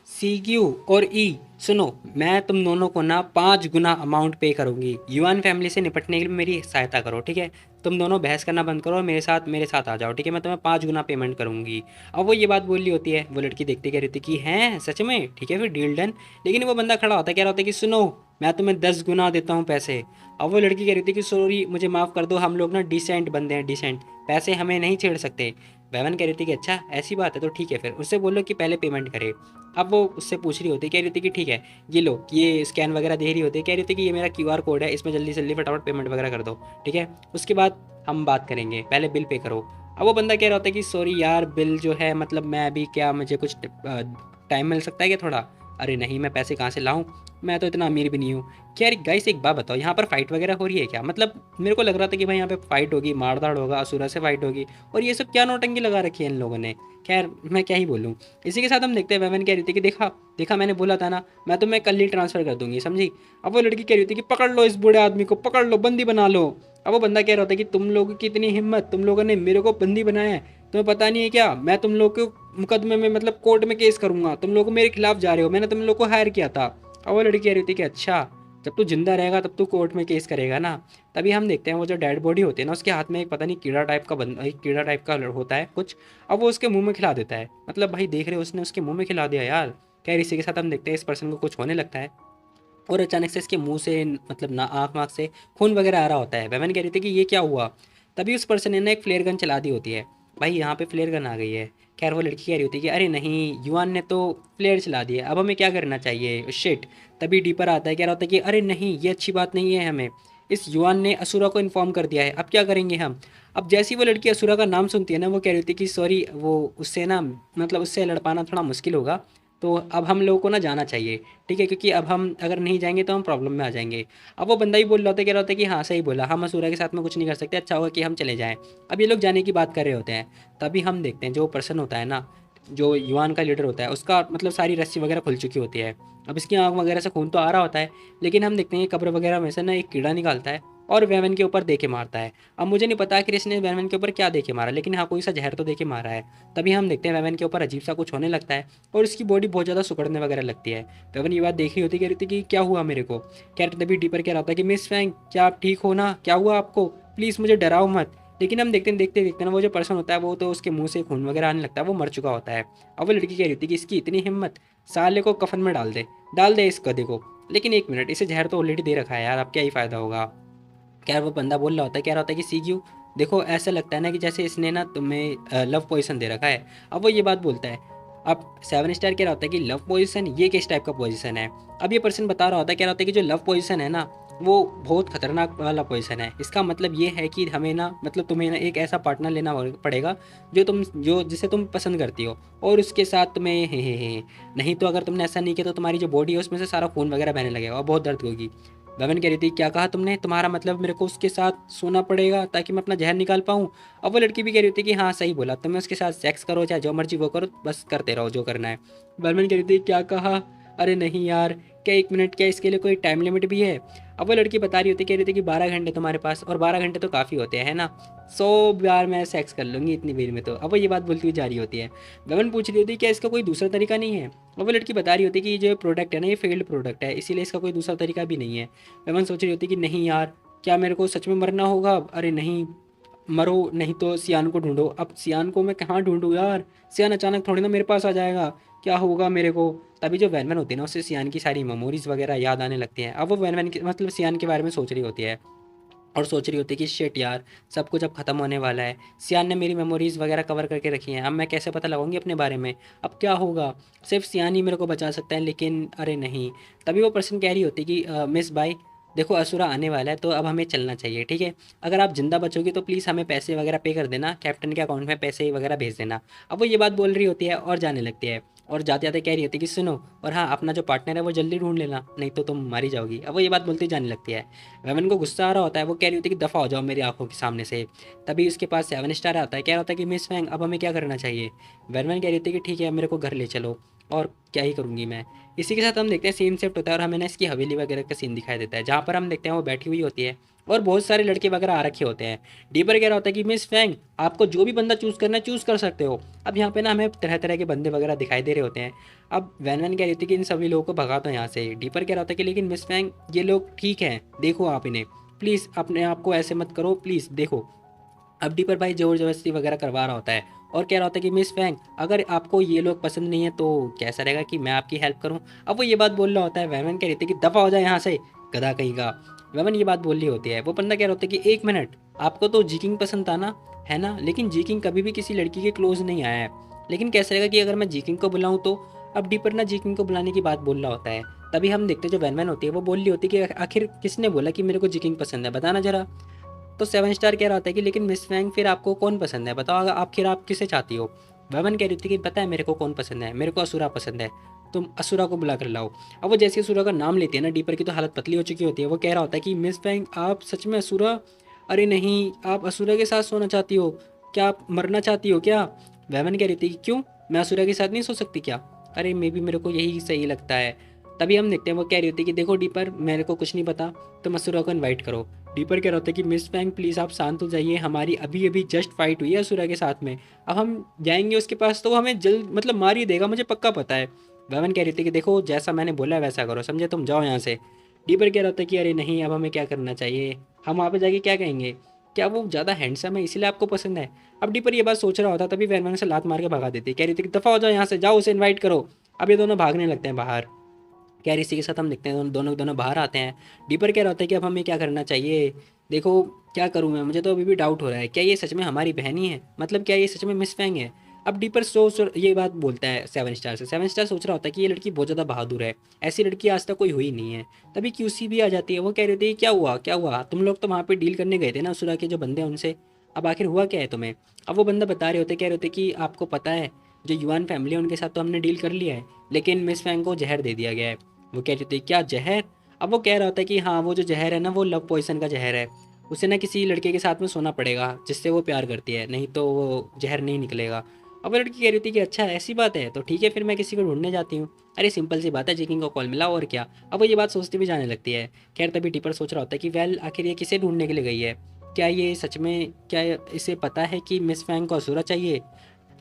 सी क्यू और ई, सुनो, मैं तुम दोनों को ना 5 गुना अमाउंट पे करूंगी। युआन फैमिली से निपटने के लिए मेरी सहायता करो, ठीक है। तुम दोनों बहस करना बंद करो और मेरे साथ आ जाओ, ठीक है। मैं तुम्हें 5 गुना पेमेंट करूंगी। अब वो ये बात बोल रही होती है, वो लड़की देखते कह रही थी कि हैं सच में, ठीक है फिर डील डन। लेकिन वो बंदा खड़ा होता है, कह रहा होता है कि सुनो, मैं तुम्हें 10 गुना देता हूँ पैसे। अब वो लड़की कह रही थी कि सॉरी मुझे माफ़ कर दो, हम लोग ना डिसेंट बंदे हैं, डिसेंट, पैसे हमें नहीं छेड़ सकते। वेवन कह रही थी कि अच्छा ऐसी बात है तो ठीक है, फिर उससे बोलो कि पहले पेमेंट करे। अब वो उससे पूछ रही होती है, कह रही थी कि ठीक है ये लो, ये स्कैन वगैरह दे रही होती है, कह रही थी कि ये मेरा क्यूआर कोड है, इसमें जल्दी जल्दी फटाफट पेमेंट वगैरह कर दो, ठीक है। उसके बाद हम बात करेंगे, पहले बिल पे करो। अब वो बंदा कह रहा होता है कि सॉरी यार, बिल जो है मतलब मैं अभी क्या, मुझे कुछ टाइम मिल सकता है क्या थोड़ा। अरे नहीं, मैं पैसे कहाँ से लाऊं, मैं तो इतना अमीर भी नहीं हूँ। क्या यार गाइस, एक बात बताओ, यहाँ पर फाइट वगैरह हो रही है क्या? मतलब मेरे को लग रहा था कि भाई यहाँ पे फाइट होगी, मारधाड़ होगा, असुरा से फाइट होगी, और ये सब क्या नौटंकी लगा रखी है इन लोगों ने। खैर मैं क्या ही बोलूँ। इसी के साथ हम देखते हैं वेवन कह रही थी कि देखा देखा, मैंने बोला था ना, मैं तुम्हें कल ही ट्रांसफ़र कर दूंगी, समझी। अब वो लड़की कह रही थी कि पकड़ लो इस बूढ़े आदमी को, पकड़ लो, बंदी बना लो। अब वो बंदा कह रहा था कि तुम लोगों की इतनी हिम्मत, तुम लोगों ने मेरे को बंदी बनाया है, तुम्हें पता नहीं है क्या, मैं तुम लोग को मुकदमे में मतलब कोर्ट में केस करूंगा, तुम लोग मेरे खिलाफ जा रहे हो, मैंने तुम लोग को हायर किया था। अब वो लड़की कह रही थी कि अच्छा, जब तू जिंदा रहेगा तब तू कोर्ट में केस करेगा ना। तभी हम देखते हैं वो जो डेड बॉडी होती है ना, उसके हाथ में एक पता नहीं कीड़ा टाइप का एक कीड़ा टाइप का होता है कुछ। अब वो उसके मुंह में खिला देता है, मतलब भाई देख रहे हो, उसने उसके मुंह में खिला दिया यार। खैर इसी के साथ हम देखते हैं इस पर्सन को कुछ होने लगता है, और अचानक से इसके मुंह से मतलब ना आँख वाँख से खून वगैरह आ रहा होता है। वेवन कह रही थी कि ये क्या हुआ। तभी उस पर्सन ने ना एक फ्लेयर गन चला दी होती है। भाई यहाँ पे फ्लेयर गन आ गई है। खैर वो लड़की कह रही होती है कि अरे नहीं, युवान ने तो फ्लेयर चला दिया, अब हमें क्या करना चाहिए, शिट। तभी डीपर आता है, कह रहा होता है कि अरे नहीं, ये अच्छी बात नहीं है, हमें इस युवान ने असुरा को इन्फॉर्म कर दिया है, अब क्या करेंगे हम। अब जैसी वो लड़की असुरा का नाम सुनती है ना, वो कह रही होती है कि सॉरी, वो उससे ना मतलब उससे लड़ पाना थोड़ा मुश्किल होगा, तो अब हम लोगों को ना जाना चाहिए, ठीक है, क्योंकि अब हम अगर नहीं जाएंगे तो हम प्रॉब्लम में आ जाएंगे। अब वो बंदा ही बोल रहा होता है, कह रहा होता है कि हाँ सही बोला, हम असूरा के साथ में कुछ नहीं कर सकते, अच्छा होगा कि हम चले जाएं। अब ये लोग जाने की बात कर रहे होते हैं। तभी हम देखते हैं जो पर्सन होता है ना, जो युवान का लीडर होता है, उसका मतलब सारी रस्सी वगैरह खुल चुकी होती है। अब इसकी आँख वगैरह से खून तो आ रहा होता है, लेकिन हम देखते हैं कब्र वगैरह में से ना एक कीड़ा निकालता है और वेवन के ऊपर दे के मारता है। अब मुझे नहीं पता कि इसने वेवन के ऊपर क्या दे के मारा, लेकिन हाँ कोई सा जहर तो दे के मारा है। तभी हम देखते हैं वेवन के ऊपर अजीब सा कुछ होने लगता है और उसकी बॉडी बहुत ज़्यादा सुकड़ने वगैरह लगती है। वेवन ये बात देखी होती, कह रही थी कि क्या हुआ मेरे को। कह रहे तभी डीपर कह रहा था कि मिस फैंग, क्या आप ठीक हो ना, क्या हुआ आपको, प्लीज़ मुझे डराओ मत। लेकिन हम देखते ना वो जो पर्सन होता है वो तो उसके मुंह से खून वगैरह आने लगता है, वो मर चुका होता है। अब वो लड़की कह रही थी कि इसकी इतनी हिम्मत, साले को कफन में डाल दे इस गधे को। लेकिन एक मिनट, इसे जहर तो ऑलरेडी दे रखा है यार, अब क्या ही फ़ायदा होगा। क्या वो बंदा बोल रहा होता है, कह रहा होता है कि सी क्यू, देखो ऐसा लगता है ना कि जैसे इसने ना तुम्हें लव पोजीशन दे रखा है। अब वो ये बात बोलता है। अब 7 स्टार कह रहा होता है कि लव पोजीशन, ये किस टाइप का पोजीशन है। अब ये पर्सन बता रहा होता है, कह रहा होता है कि जो लव पोजीशन है ना, वो बहुत खतरनाक वाला पोजीशन है। इसका मतलब ये है कि हमें ना मतलब तुम्हें ना एक ऐसा पार्टनर लेना पड़ेगा जो जिसे तुम पसंद करती हो, और उसके साथ तुम्हें हे नहीं तो अगर तुमने ऐसा नहीं किया तो तुम्हारी जो बॉडी है उसमें से सारा खून वगैरह बहने लगेगा और बहुत दर्द होगी। गगन कह रही थी क्या कहा तुमने, तुम्हारा मतलब मेरे को उसके साथ सोना पड़ेगा ताकि मैं अपना जहर निकाल पाऊँ। अब वो लड़की भी कह रही थी कि हाँ सही बोला, तुम्हें उसके साथ सेक्स करो चाहे जो मर्जी वो करो, बस करते रहो जो करना है। बर्मन कह रही थी क्या कहा, अरे नहीं यार, क्या 1 मिनट, क्या इसके लिए कोई टाइम लिमिट भी है। अब वो लड़की बता रही होती, कह रही थी कि 12 घंटे तुम्हारे पास, और 12 घंटे तो काफ़ी होते हैं, है ना, 100 बार मैं सेक्स कर लूँगी इतनी देर में तो। अब वो ये बात बोलती हुई जा रही होती है। गगन पूछ रही होती क्या इसका कोई दूसरा तरीका नहीं है। और वो लड़की बता रही होती कि ये जो प्रोडक्ट है ना, ये फेल्ड प्रोडक्ट है, इसीलिए इसका कोई दूसरा तरीका भी नहीं है। गगन सोच रही होती कि नहीं यार, क्या मेरे को सच में मरना होगा, अरे नहीं, मरो नहीं तो सियान को ढूंढो। अब सियान को मैं कहाँ ढूंढूँ यार, सियान अचानक थोड़ी ना मेरे पास आ जाएगा, क्या होगा मेरे को। तभी जो वैन वैन होती है ना, उससे सियान की सारी मेमोरीज वगैरह याद आने लगती हैं। अब वो वैन वैन मतलब सियान के बारे में सोच रही होती है, और सोच रही होती है कि शिट यार, सब कुछ अब ख़त्म होने वाला है, सियान ने मेरी मेमोरीज़ वगैरह कवर करके रखी हैं, अब मैं कैसे पता लगाऊंगी अपने बारे में, अब क्या होगा। सिर्फ सियान ही मेरे को बचा सकता है, लेकिन अरे नहीं। तभी वो पर्सन कह रही होती है कि मिस बाई, देखो असुरा आने वाला है तो अब हमें चलना चाहिए, ठीक है। अगर आप ज़िंदा बचोगे तो प्लीज़ हमें पैसे वगैरह पे कर देना, कैप्टन के अकाउंट में पैसे वगैरह भेज देना। अब वो ये बात बोल रही होती है और जाने लगती है, और जाते जाते कह रही होती है कि सुनो, और हाँ अपना जो पार्टनर है वो जल्दी ढूंढ लेना, नहीं तो तुम मारी जाओगी। अब वो ये बात बोलती जाने लगती है। वेवन को गुस्सा आ रहा होता है, वो कह रही होती है कि दफ़ा हो जाओ मेरी आंखों के सामने से। तभी उसके पास 7 स्टार आता है, कह रहा होता है कि मिस फैंग अब हमें क्या करना चाहिए। वेवन कह रही होती है कि ठीक है मेरे को घर ले चलो। और क्या ही करूँगी मैं। इसी के साथ हम देखते हैं सीन शिफ्ट होता है और हमें ना इसकी हवेली वगैरह का सीन दिखाई देता है, जहाँ पर हम देखते हैं वो बैठी हुई होती है और बहुत सारे लड़के वगैरह आ रखे होते हैं। डीपर कह रहा होता है कि मिस फैंग, आपको जो भी बंदा चूज़ करना है चूज़ कर सकते हो। अब यहाँ पे ना हमें तरह तरह के बंदे वगैरह दिखाई दे रहे होते हैं। अब वैन वैन कह रही थी कि इन सभी लोगों को भगा दो यहाँ से। डीपर कह रहा होता है कि लेकिन मिस फैंग, ये लोग ठीक हैं, देखो आप इन्हें, प्लीज़ अपने आप को ऐसे मत करो, प्लीज़ देखो। अब डीपर भाई ज़ोर ज़बरदस्ती वगैरह करवा रहा होता है और कह रहा होता है कि मिस फैंग, अगर आपको ये लोग पसंद नहीं है तो कैसा रहेगा कि मैं आपकी हेल्प करूं। अब वो ये बात बोल रहा होता है, वैमन कह रही थी कि दफ़ा हो जाए यहाँ से, गधा कहीं का। वैमन ये बात बोल रही होती है, वो बंदा कह रहा होता है कि एक मिनट, आपको तो जी किंग पसंद था ना, है ना, लेकिन जी किंग कभी भी किसी लड़की के क्लोज नहीं आया है, लेकिन कैसा रहेगा कि अगर मैं जी किंग को बुलाऊँ तो। अब डीपर ना जी किंग को बुलाने की बात बोल रहा होता है। तभी हम देखते हैं जो वैन वैन होती है वो बोल रही होती है कि आखिर किसने बोला कि मेरे को जी किंग पसंद है, बताना जरा। तो सेवन स्टार कह रहा होता है कि लेकिन मिस फैंग, फिर आपको कौन पसंद है, बताओ आखिर आप किसे चाहती हो। वमन कह रही थी कि पता है मेरे को कौन पसंद है, मेरे को असुरा पसंद है, तुम असुरा को बुला कर लाओ। अब वो जैसे असुरा का नाम लेती है ना, डीपर की तो हालत पतली हो चुकी होती है। वो कह रहा होता है कि मिस फैंग, आप सच में असुरा, अरे नहीं, आप असुरा के साथ सोना चाहती हो क्या, आप मरना चाहती हो क्या। वैमन कह रही थी कि क्यों, मैं असुरा के साथ नहीं सो सकती क्या, अरे मे बी मेरे को यही सही लगता है। तभी हम देखते हैं वो कह रही होती है कि देखो डीपर, मेरे को कुछ नहीं पता, तुम असुरा को इन्वाइट करो। डीपर कह रहा होता है कि मिस फैंग प्लीज़ आप शांत हो जाइए, हमारी अभी अभी जस्ट फाइट हुई है असुरा के साथ में, अब हम जाएंगे उसके पास तो वो हमें जल्द मतलब मार ही देगा, मुझे पक्का पता है। वैवन कह रही थी कि देखो जैसा मैंने बोला है वैसा करो, समझे, तुम जाओ यहाँ से। डीपर कह रहा होता है कि अरे नहीं, अब हमें क्या करना चाहिए, हम वहाँ पे जाके क्या कहेंगे, क्या वो ज़्यादा हैंडसम है इसीलिए आपको पसंद है। अब डीपर ये बात सोच रहा होता, तभी वैन से लात मार के भगा देती, कह रही थी कि दफ़ा हो जाओ यहाँ से, जाओ उसे इन्वाइट करो। अब ये दोनों भागने लगते हैं बाहर। खैर इसी के साथ हम देखते हैं दोनों बाहर आते हैं। डीपर कह रहा होता है कि अब हमें क्या करना चाहिए, देखो क्या करूँ मैं, मुझे तो अभी भी डाउट हो रहा है, क्या ये सच में हमारी बहन ही है, मतलब क्या ये सच में मिस फैंग है। अब डीपर ये बात बोलता है सेवन स्टार से। सेवन स्टार सोच रहा होता है कि ये लड़की बहुत ज़्यादा बहादुर है, ऐसी लड़की आज तक कोई हुई नहीं है। तभी क्यूसी भी आ जाती है, वो कह रही थी क्या हुआ क्या हुआ, तुम लोग तो वहाँ पे डील करने गए थे ना असुरा के जो बंदे हैं उनसे, अब आखिर हुआ क्या है तुम्हें। अब वो बंदा बता रहे होते, कह रहे होते कि आपको पता है जो युवान फैमिली है उनके साथ तो हमने डील कर लिया है, लेकिन मिस फैंग को जहर दे दिया गया है। वो कह रही थी क्या जहर। अब वो कह रहा होता है कि हाँ, वो जो जहर है ना वो लव पॉइजन का जहर है, उसे ना किसी लड़के के साथ में सोना पड़ेगा जिससे वो प्यार करती है, नहीं तो वो जहर नहीं निकलेगा। अब वो लड़की कह रही थी कि अच्छा ऐसी बात है, तो ठीक है फिर मैं किसी को ढूंढने जाती हूँ। अरे सिंपल सी बात है, जेकिंग को कॉल मिला और क्या। अब वो ये बात सोचती भी जाने लगती है। खैर तभी टिपर सोच रहा होता है कि वेल आखिर ये किसे ढूंढने के लिए गई है, क्या ये सच में, क्या इसे पता है कि मिस फैंग को असुरा चाहिए।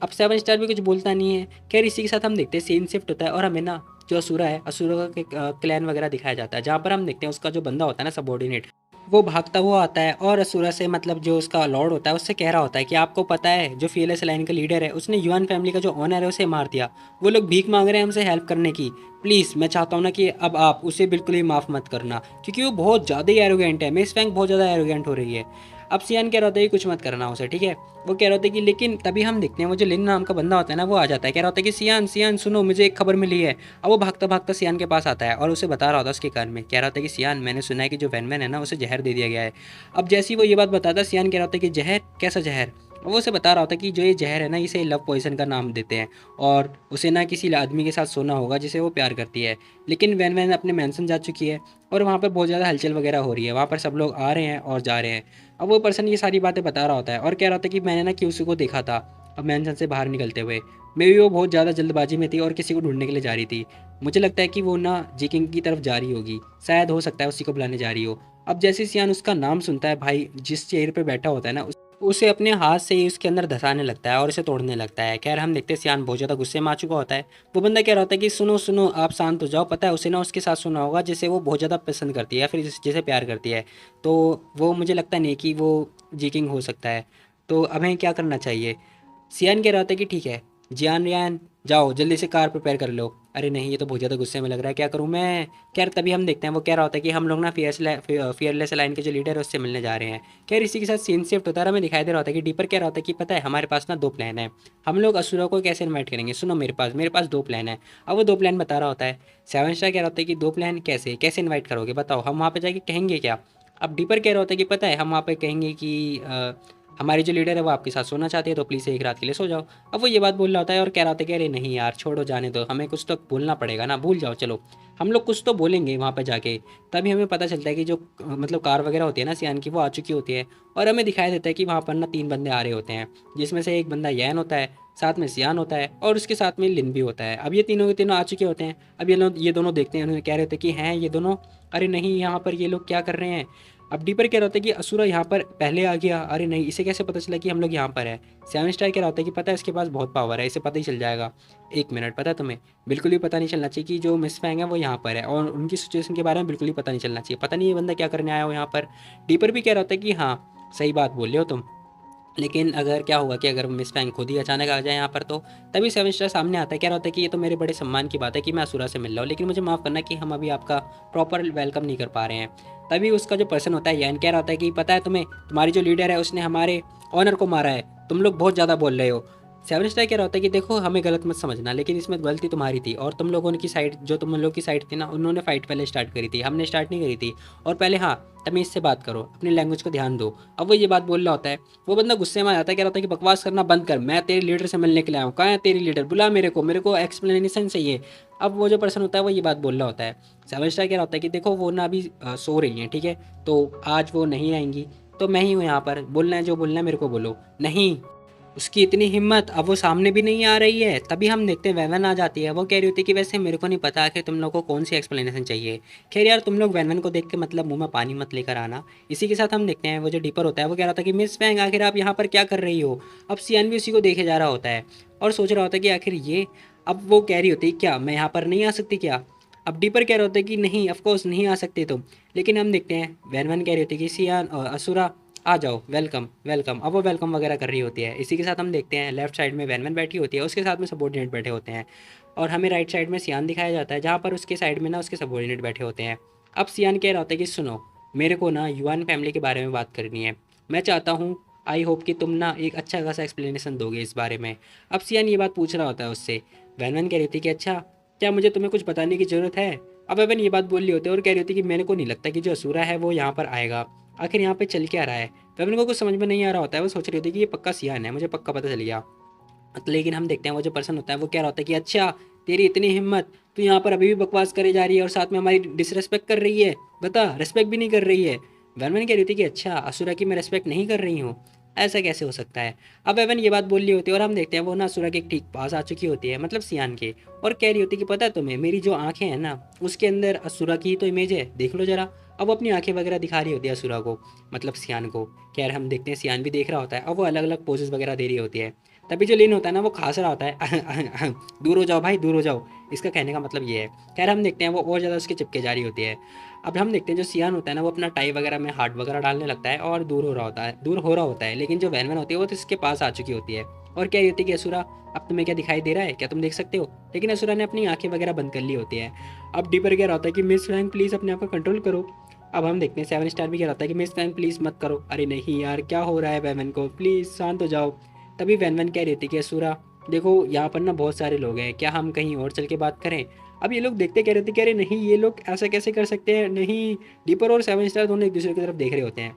अब सेवन स्टार भी कुछ बोलता नहीं है। खैर इसी के साथ हम देखते हैं सीन शिफ्ट होता है और हमें ना जो असुरा है, असुरा का क्लैन वगैरह दिखाया जाता है, जहाँ पर हम देखते हैं उसका जो बंदा होता है ना सबॉर्डिनेट, वो भागता हुआ आता है और असुरा से मतलब जो उसका लॉर्ड होता है उससे कह रहा होता है कि आपको पता है जो फीयरलेस लाइन का लीडर है उसने युआन फैमिली का जो ऑनर है उसे मार दिया, वो लोग भीख मांग रहे हैं हमसे हेल्प करने की, प्लीज़ मैं चाहता हूँ ना कि अब आप उसे बिल्कुल ही माफ़ मत करना, क्योंकि वो बहुत ज़्यादा ही एरोगेंट है, मिस फैंग बहुत ज़्यादा एरोगेंट हो रही है। अब सियान कह रहा होता है कि कुछ मत करना उसे, ठीक है। वो कह रहा होता है कि लेकिन तभी हम देखते हैं वो जो लिन नाम का बंदा होता है ना वो आ जाता है, कह रहा होता है कि सियान सियान सुनो, मुझे एक खबर मिली है। अब वो भागता भागता सियान के पास आता है और उसे बता रहा होता है उसके कान में, कह रहा होता है कि सियान मैंने सुना है कि जो वैनमैन है ना उसे जहर दे दिया गया है। अब जैसे ही वो ये बात बताता है, सियान कह रहा होता है कि जहर, कैसा जहर। वो उसे बता रहा होता है कि जो ये जहर है ना इसे लव पॉइजन का नाम देते हैं और उसे ना किसी आदमी के साथ सोना होगा जिसे वो प्यार करती है। लेकिन वैन वैन अपने मैंसन जा चुकी है और वहाँ पर बहुत ज़्यादा हलचल वगैरह हो रही है, वहाँ पर सब लोग आ रहे हैं और जा रहे हैं। अब वो पर्सन ये सारी बातें बता रहा होता है और कह रहा होता है कि मैंने ना क्यूसी को देखा था अब मैंसन से बाहर निकलते हुए, मे भी वो बहुत ज़्यादा जल्दबाजी में थी और किसी को ढूंढने के लिए जा रही थी। मुझे लगता है कि वो ना जी किंग की तरफ जा रही होगी, शायद हो सकता है उसी को बुलाने जा रही हो। अब जैसे सियान उसका नाम सुनता है, भाई जिस चेयर पे बैठा होता है ना उसे अपने हाथ से ही उसके अंदर धंसाने लगता है और उसे तोड़ने लगता है। खैर हम देखते हैं सियान बहुत ज़्यादा गुस्से में आ चुका होता है। वो बंदा कह रहा होता है कि सुनो सुनो आप शांत हो जाओ, पता है उसे ना उसके साथ सोना होगा जिसे वो बहुत ज़्यादा पसंद करती है या फिर जिसे प्यार करती है, तो वो मुझे लगता नहीं कि वो जी किंग हो सकता है, तो हमें क्या करना चाहिए। सियान कह रहा था कि ठीक है, जियान रियान जाओ जल्दी से कार प्रिपेयर कर लो। अरे नहीं, ये तो बहुत ज़्यादा गुस्से में लग रहा है, क्या करूँ मैं। खैर तभी हम देखते हैं वो कह रहा होता है कि हम लोग ना फियरलेस लाइन के जो लीडर है उससे मिलने जा रहे हैं। खैर इसी के साथ सीन शिफ्ट होता है, हमें दिखाई दे रहा होता है कि डीपर कह रहा होता है कि पता है हमारे पास ना दो प्लान है, हम लोग असुरा को कैसे इन्वाइट करेंगे, सुनो मेरे पास दो प्लान है। अब वो दो प्लान बता रहा होता है। सेवन स्टार कह रहा होता है कि दो प्लान कैसे कैसे इन्वाइट करोगे बताओ, हम वहाँ पे जाके कहेंगे क्या। अब डीपर कह रहा होता है कि पता है हम वहाँ पे कहेंगे कि हमारी जो लीडर है वो आपके साथ सोना चाहती है, तो प्लीज़ एक रात के लिए सो जाओ। अब वो ये बात बोल रहा होता है और कह रहा होता है कि अरे नहीं यार छोड़ो जाने दो, हमें कुछ तो बोलना पड़ेगा ना, भूल जाओ चलो। हम लोग कुछ तो बोलेंगे वहाँ पे जाके। तभी हमें पता चलता है कि जो मतलब कार वगैरह होती है ना सियान की, वो आ चुकी होती है। और हमें दिखाई देता है कि वहाँ पर ना 3 बंदे आ रहे होते हैं, जिसमें से एक बंदा यैन होता है, साथ में सियान होता है और उसके साथ में लिन भी होता है। अब ये तीनों के तीनों आ चुके होते हैं। अब ये दोनों देखते हैं, उन्हें कह रहे होते हैं कि हैं ये दोनों, अरे नहीं यहाँ पर ये लोग क्या कर रहे हैं। अब डीपर कह रहा होता है कि असुरा यहाँ पर पहले आ गया, अरे नहीं इसे कैसे पता चला कि हम लोग यहाँ पर है। सेवन स्टार कह रहा होता है कि पता है इसके पास बहुत पावर है, इसे पता ही चल जाएगा। 1 मिनट, पता है तुम्हें बिल्कुल भी पता नहीं चलना चाहिए कि जो मिस फैंग है वो यहाँ पर है, और उनकी सिचुएशन के बारे में बिल्कुल ही पता नहीं चलना चाहिए। पता नहीं ये बंदा क्या करने आया हो यहाँ पर। डीपर भी कह रहा होता है कि हाँ सही बात बोल रहे हो तुम, लेकिन अगर क्या होगा कि अगर मिस फैंग खुद ही अचानक आ जाए यहाँ पर तो। तभी सेवन स्टार सामने आता है, कह रहा होता है कि ये तो मेरे बड़े सम्मान की बात है कि मैं असुरा से मिल रहा हूँ, लेकिन मुझे माफ़ करना कि हम अभी आपका प्रॉपर वेलकम नहीं कर पा रहे हैं। तभी उसका जो पर्सन होता है यान कह रहा होता है कि पता है तुम्हें, तुम्हारी जो लीडर है उसने हमारे ऑनर को मारा है, तुम लोग बहुत ज़्यादा बोल रहे हो। सेवन स्टार कह रहा होता है कि देखो हमें गलत मत समझना, लेकिन इसमें गलती तुम्हारी थी, और तुम लोगों की साइड, जो तुम लोग की साइड थी ना, उन्होंने फाइट पहले स्टार्ट करी थी, हमने स्टार्ट नहीं करी थी। और पहले हाँ तमीज़ से बात करो, अपनी लैंग्वेज को ध्यान दो। अब वो ये बात बोल रहा होता है, वो बंदा गुस्से में आ जाता है, कह रहा होता है कि बकवास करना बंद कर, मैं तेरे लीडर से मिलने के लिए आया हूँ, कहाँ है तेरी लीडर, बुला मेरे को एक्सप्लेनेशन चाहिए। अब वो जो पर्सन होता है वो ये बात बोल रहा होता है। सेवन स्टार कह रहा होता है कि देखो वो ना अभी सो रही हैं, ठीक है, तो आज वो नहीं आएंगी, तो मैं ही हूँ यहाँ पर, बोलना है जो बोलना है मेरे को बोलो। नहीं, उसकी इतनी हिम्मत, अब वो सामने भी नहीं आ रही है। तभी हम देखते हैं वैवन आ जाती है, वो कह रही होती है कि वैसे मेरे को नहीं पता कि तुम लोगों को कौन सी एक्सप्लेनेशन चाहिए। खैर यार तुम लोग वैवन को देख के मतलब मुंह में पानी मत लेकर आना। इसी के साथ हम देखते हैं वो जो डीपर होता है वो कह रहा था कि मिस फैंग आखिर आप यहाँ पर क्या कर रही हो। अब सियान भी उसी को देखे जा रहा होता है और सोच रहा होता है कि आखिर ये, अब वो कह रही होती है क्या मैं यहाँ पर नहीं आ सकती क्या। अब डीपर कह रहा होता है कि नहीं ऑफकोर्स नहीं आ सकते तुम। लेकिन हम देखते हैं वैन कह रही होती है कि सियान और असुरा आ जाओ, वेलकम वेलकम। अब वो वेलकम वगैरह कर रही होती है। इसी के साथ हम देखते हैं लेफ्ट साइड में वैन बैठी होती है, उसके साथ में सबॉर्डिनेट बैठे होते हैं। और हमें राइट साइड में सियान दिखाया जाता है, जहाँ पर उसके साइड में ना उसके सबॉर्डिनेट बैठे होते हैं। अब सियान कह रहा होता है कि सुनो, मेरे को ना युआन फैमिली के बारे में बात करनी है। मैं चाहता हूँ, आई होप कि तुम ना एक अच्छा खासा एक्सप्लेनेशन दोगे इस बारे में। अब सियान ये बात पूछ रहा होता है उससे। वैन कह रही थी कि अच्छा, क्या मुझे तुम्हें कुछ बताने की ज़रूरत है। अब एवन ये बात बोल रही होती है और कह रही होती है कि मेरे को नहीं लगता कि जो असुरा है वो यहाँ पर आएगा। आखिर यहाँ पे चल क्या रहा है। फेमिन को कुछ समझ में नहीं आ रहा होता है, वो सोच रही होती है कि ये पक्का सियान है, मुझे पक्का पता चल गया। लेकिन हम देखते हैं वो जो पर्सन होता है वो कह रहा होता है कि अच्छा, तेरी इतनी हिम्मत, तू यहाँ पर अभी भी बकवास करे जा रही है और साथ में हमारी डिसरेस्पेक्ट कर रही है, बता रिस्पेक्ट भी नहीं कर रही है। वैनमैन कह रही थी कि अच्छा असुरा की मैं रिस्पेक्ट नहीं कर रही हूँ, ऐसा कैसे हो सकता है। अब एवन ये बात बोल रही होती है और हम देखते हैं वो ना असुरा के ठीक पास आ चुकी होती है, मतलब सियान के, और कह रही होती है कि पता है तुम्हें, मेरी जो आंखें हैं ना उसके अंदर असुरा की तो इमेज है, देख लो जरा। अब वो अपनी आंखें वगैरह दिखा रही होती है असुरा को, मतलब सियान को। खैर हम देखते हैं सियान भी देख रहा होता है और वो अलग अलग पोजेस वगैरह दे रही होती है। तभी जो लिन होता है ना वो खास रहा होता है दूर हो जाओ भाई दूर हो जाओ, इसका कहने का मतलब ये है। खैर हम देखते हैं वो और ज़्यादा उसके चिपके जा रही होती है। अब हम देखते हैं जो सियान होता है ना वो अपना टाई वगैरह में हार्ट वगैरह डालने लगता है और दूर हो रहा होता है। लेकिन जो वैन होती है वो तो इसके पास आ चुकी होती है और कह रही होती है कि असुरा, अब तुम्हें क्या दिखाई दे रहा है, क्या तुम देख सकते हो। लेकिन असुरा ने अपनी आंखें वगैरह बंद कर ली होती है। अब डीपर कह रहा होता है कि मिस फैंग प्लीज़ अपने आप को कंट्रोल करो। अब हम देखते हैं सेवन स्टार भी कह रहा था कि मिस फैंग प्लीज़ मत करो, अरे नहीं यार क्या हो रहा है वैमन को, प्लीज़ शांत हो जाओ। तभी वैन कह रही थी कि असुरा देखो यहाँ पर ना बहुत सारे लोग हैं, क्या हम कहीं और चल के बात करें। अब ये लोग देखते कह रहे थे, कह रहे नहीं ये लोग ऐसा कैसे कर सकते हैं, नहीं। डीपर और सेवन स्टार दोनों एक दूसरे की तरफ देख रहे होते हैं।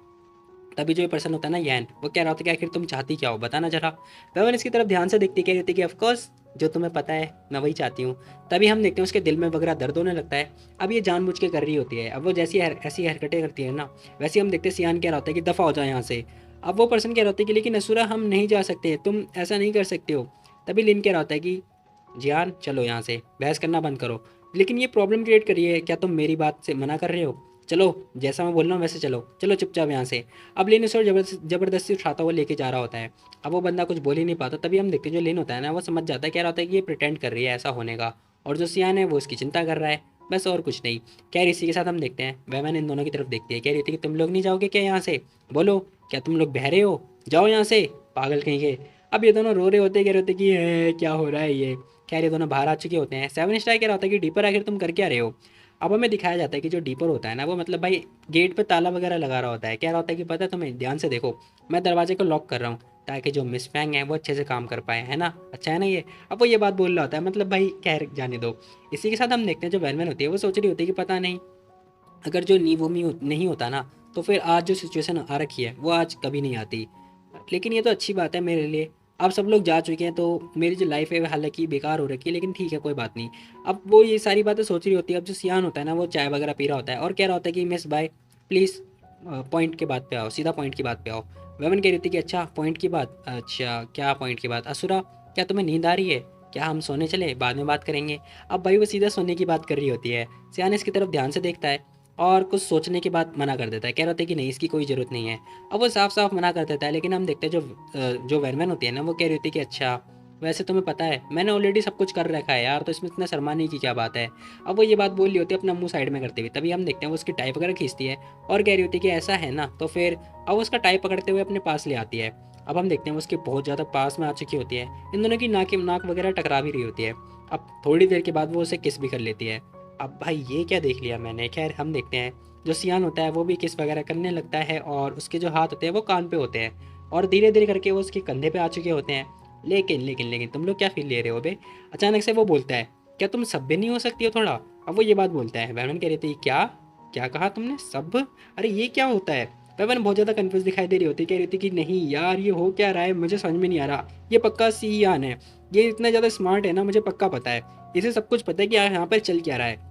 तभी जो ये पर्सन होता है ना यैन, वो कह रहा होता है कि आखिर तुम चाहती क्या हो बताना जरा। वेवन इसकी तरफ ध्यान से देखती कह रही होती है कि ऑफकोर्स जो तुम्हें पता है मैं वही चाहती हूँ। तभी हम देखते हैं उसके दिल में वगैरह दर्द होने लगता है। अब ये जानबूझ के कर रही होती है, अब वो जैसी ऐसी हरकतें करती है ना, वैसे हम देखते हैं सियान कह रहा होता है कि दफ़ा हो जाओ यहाँ से। अब वो पर्सन कह रहा होता है कि लेकिन असुरा हम नहीं जा सकते, तुम ऐसा नहीं कर सकते हो। तभी लिन कह रहा होता है कि जियान चलो यहाँ से, बहस करना बंद करो। लेकिन ये प्रॉब्लम क्रिएट कर रही है, क्या तुम मेरी बात से मना कर रहे हो। चलो जैसा मैं बोल रहा हूँ वैसे चलो, चलो चुपचाप यहाँ से। अब लेन उसे जबरदस्ती उठाता हुआ लेके जा रहा होता है। अब वो बंदा कुछ बोल ही नहीं पाता। तभी हम देखते हैं जो लेन होता है ना वो समझ जाता है, कह रहा होता है कि ये प्रिटेंड कर रही है ऐसा होने का, और जो सियान है वो इसकी चिंता कर रहा है, बस और कुछ नहीं। खैर इसी के साथ हम देखते हैं वैमन इन दोनों की तरफ देखती है, कह रही थी कि तुम लोग नहीं जाओगे क्या यहाँ से, बोलो क्या तुम लोग बहरे हो, जाओ यहाँ से पागल कहीं के। अब ये दोनों रो रहे होते, कह रहे होते कि क्या हो रहा है ये। खैर ये दोनों बाहर आ चुके होते हैं। सेवन स्टार कह रहा होता है कि डीपर आखिर तुम कर क्या रहे हो। अब हमें दिखाया जाता है कि जो डीपर होता है ना वो मतलब भाई गेट पे ताला वगैरह लगा रहा होता है, कह रहा होता है कि पता है तुम्हें, ध्यान से देखो, मैं दरवाजे को लॉक कर रहा हूँ ताकि जो मिस फैंग है वो अच्छे से काम कर पाए, है ना, अच्छा है ना ये। अब वो ये बात बोल रहा होता है, मतलब भाई कह जाने दो। इसी के साथ हम देखते हैं जो वैन होती है वो सोच रही होती है कि पता नहीं, अगर जो नी वो मी नहीं होता ना, तो फिर आज जो सिचुएशन आ रखी है वो आज कभी नहीं आती। लेकिन ये तो अच्छी बात है मेरे लिए। अब सब लोग जा चुके हैं तो मेरी जो लाइफ है वो हालांकि बेकार हो रखी है, लेकिन ठीक है कोई बात नहीं। अब वो ये सारी बातें सोच रही होती है। अब जो सियान होता है ना वो चाय वगैरह पी रहा होता है और कह रहा होता है कि मिस बाय प्लीज़ पॉइंट के बात पे आओ, सीधा पॉइंट की बात पे आओ। वेवन कह रही थी कि अच्छा पॉइंट की बात, अच्छा क्या पॉइंट की बात असुरा, क्या तुम्हें नींद आ रही है, क्या हम सोने चले, बाद में बात करेंगे। अब भाई वो सीधा सोने की बात कर रही होती है। सियान इसकी तरफ ध्यान से देखता है और कुछ सोचने के बाद मना कर देता है, कह रहा होता है कि नहीं इसकी कोई ज़रूरत नहीं है। अब वो साफ साफ मना कर देता है, लेकिन हम देखते हैं जो वैनवैन होती है ना वो कह रही होती है कि अच्छा वैसे तुम्हें पता है मैंने ऑलरेडी सब कुछ कर रखा है यार, तो इसमें इतना शर्माने की क्या बात है। अब वो ये बात बोल रही होती है अपना मुंह साइड में करते हुए, तभी हम देखते हैं वो उसकी टाई वगैरह खींचती है और कह रही होती है कि ऐसा है ना तो फिर अब वो उसका टाई पकड़ते हुए अपने पास ले आती है। अब हम देखते हैं वो उसके बहुत ज़्यादा पास में आ चुकी होती है, इन दोनों की नाक वगैरह टकरा भी रही होती है। अब थोड़ी देर के बाद वो उसे किस भी कर लेती है। अब भाई ये क्या देख लिया मैंने, खैर हम देखते हैं जो सियान होता है वो भी किस वगैरह करने लगता है और उसके जो हाथ होते हैं वो कान पे होते हैं और धीरे धीरे करके वो उसके कंधे पे आ चुके होते हैं। लेकिन लेकिन लेकिन तुम लोग क्या फील ले रहे हो बे। अचानक से वो बोलता है क्या तुम सभ्य नहीं हो सकती हो थोड़ा। अब वो ये बात बोलता है, वैमन कह रही थी क्या, क्या कहा तुमने सब, अरे ये क्या होता है। वैमन बहुत ज़्यादा कंफ्यूज दिखाई दे रही होती, कह रही थी कि नहीं यार ये हो क्या रहा है मुझे समझ में नहीं आ रहा। ये पक्का सीयान है, ये इतना ज़्यादा स्मार्ट है ना, मुझे पक्का पता है इसे सब कुछ पता है कि यहाँ पर चल क्या रहा है।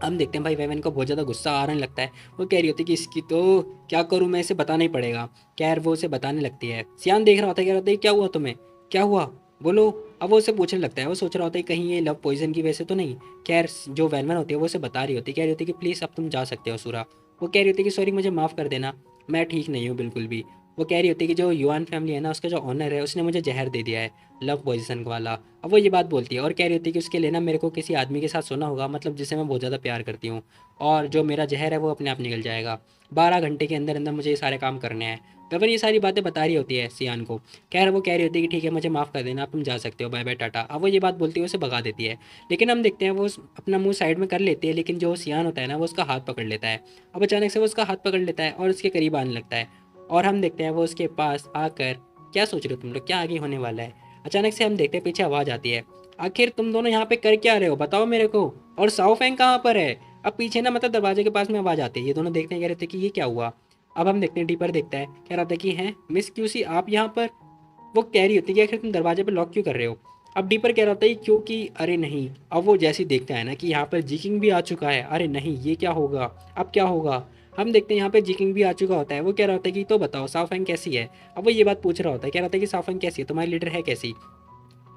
हम देखते हैं भाई वेवन को बहुत ज़्यादा गुस्सा आने लगता है। वो कह रही होती है कि इसकी तो क्या करूँ मैं, इसे बताना ही पड़ेगा। खैर वो उसे बताने लगती है। सियान देख रहा होता है, कह रहा होता है क्या हुआ तुम्हें, क्या हुआ बोलो। अब वो उसे पूछने लगता है, वो सोच रहा होता है कहीं ये लव पॉइजन की वजह से तो नहीं। खैर जो वैनवन होती है वो उसे बता रही होती है, कह रही होती है कि प्लीज़ अब तुम जा सकते हो सूरा। वो कह रही होती है कि सॉरी मुझे माफ़ कर देना, मैं ठीक नहीं हूँ बिल्कुल भी। वो कह रही होती है कि जो युआन फैमिली है ना उसका जो ऑनर है उसने मुझे जहर दे दिया है, लव पॉइजन वाला। अब वो ये बात बोलती है और कह रही होती है कि उसके लिए ना मेरे को किसी आदमी के साथ सोना होगा, मतलब जिसे मैं बहुत ज़्यादा प्यार करती हूँ, और जो मेरा जहर है वो अपने आप निकल जाएगा। 12 घंटे के अंदर अंदर मुझे ये सारे काम करने हैं। गबन ये सारी बातें बता रही होती है सियान को। खैर वो कह रही होती है कि ठीक है मुझे माफ़ कर देना, आप तुम जा सकते हो, बाय बाय टाटा। अब वो ये बात बोलती है उसे भगा देती है। लेकिन हम देखते हैं वो अपना मुंह साइड में कर लेती है, लेकिन जो सियान होता है ना वो उसका हाथ पकड़ लेता है। अब अचानक से वो उसका हाथ पकड़ लेता है और उसके करीब आने लगता है। और हम देखते हैं वो उसके पास आकर, क्या सोच रहे हो तुम लोग, क्या आगे होने वाला है। अचानक से हम देखते हैं पीछे आवाज़ आती है, आखिर तुम दोनों यहाँ पे कर क्या रहे हो बताओ मेरे को, और साओ फैंग कहाँ पर है। अब पीछे ना मतलब दरवाजे के पास में आवाज़ आती है, ये दोनों देखते हैं, कह रहे थे कि ये क्या हुआ। अब हम देखते हैं डीपर देखता है, कह रहा था कि हैं मिस क्यूसी आप यहाँ पर। वो कह रही होती है कि आखिर तुम दरवाजे पर लॉक क्यों कर रहे हो। अब डीपर कह रहा होता है क्योंकि अरे नहीं। अब वो जैसे ही देखता है ना कि यहाँ पर जी किंग भी आ चुका है, अरे नहीं ये क्या होगा, अब क्या होगा। हम देखते हैं यहाँ पे जी किंग भी आ चुका होता है। वो कह रहा होता है कि तो बताओ साफेंग कैसी है। अब वो ये बात पूछ रहा होता है, कह रहा होता है कि साफेंग कैसी है, तुम्हारी लीडर है कैसी।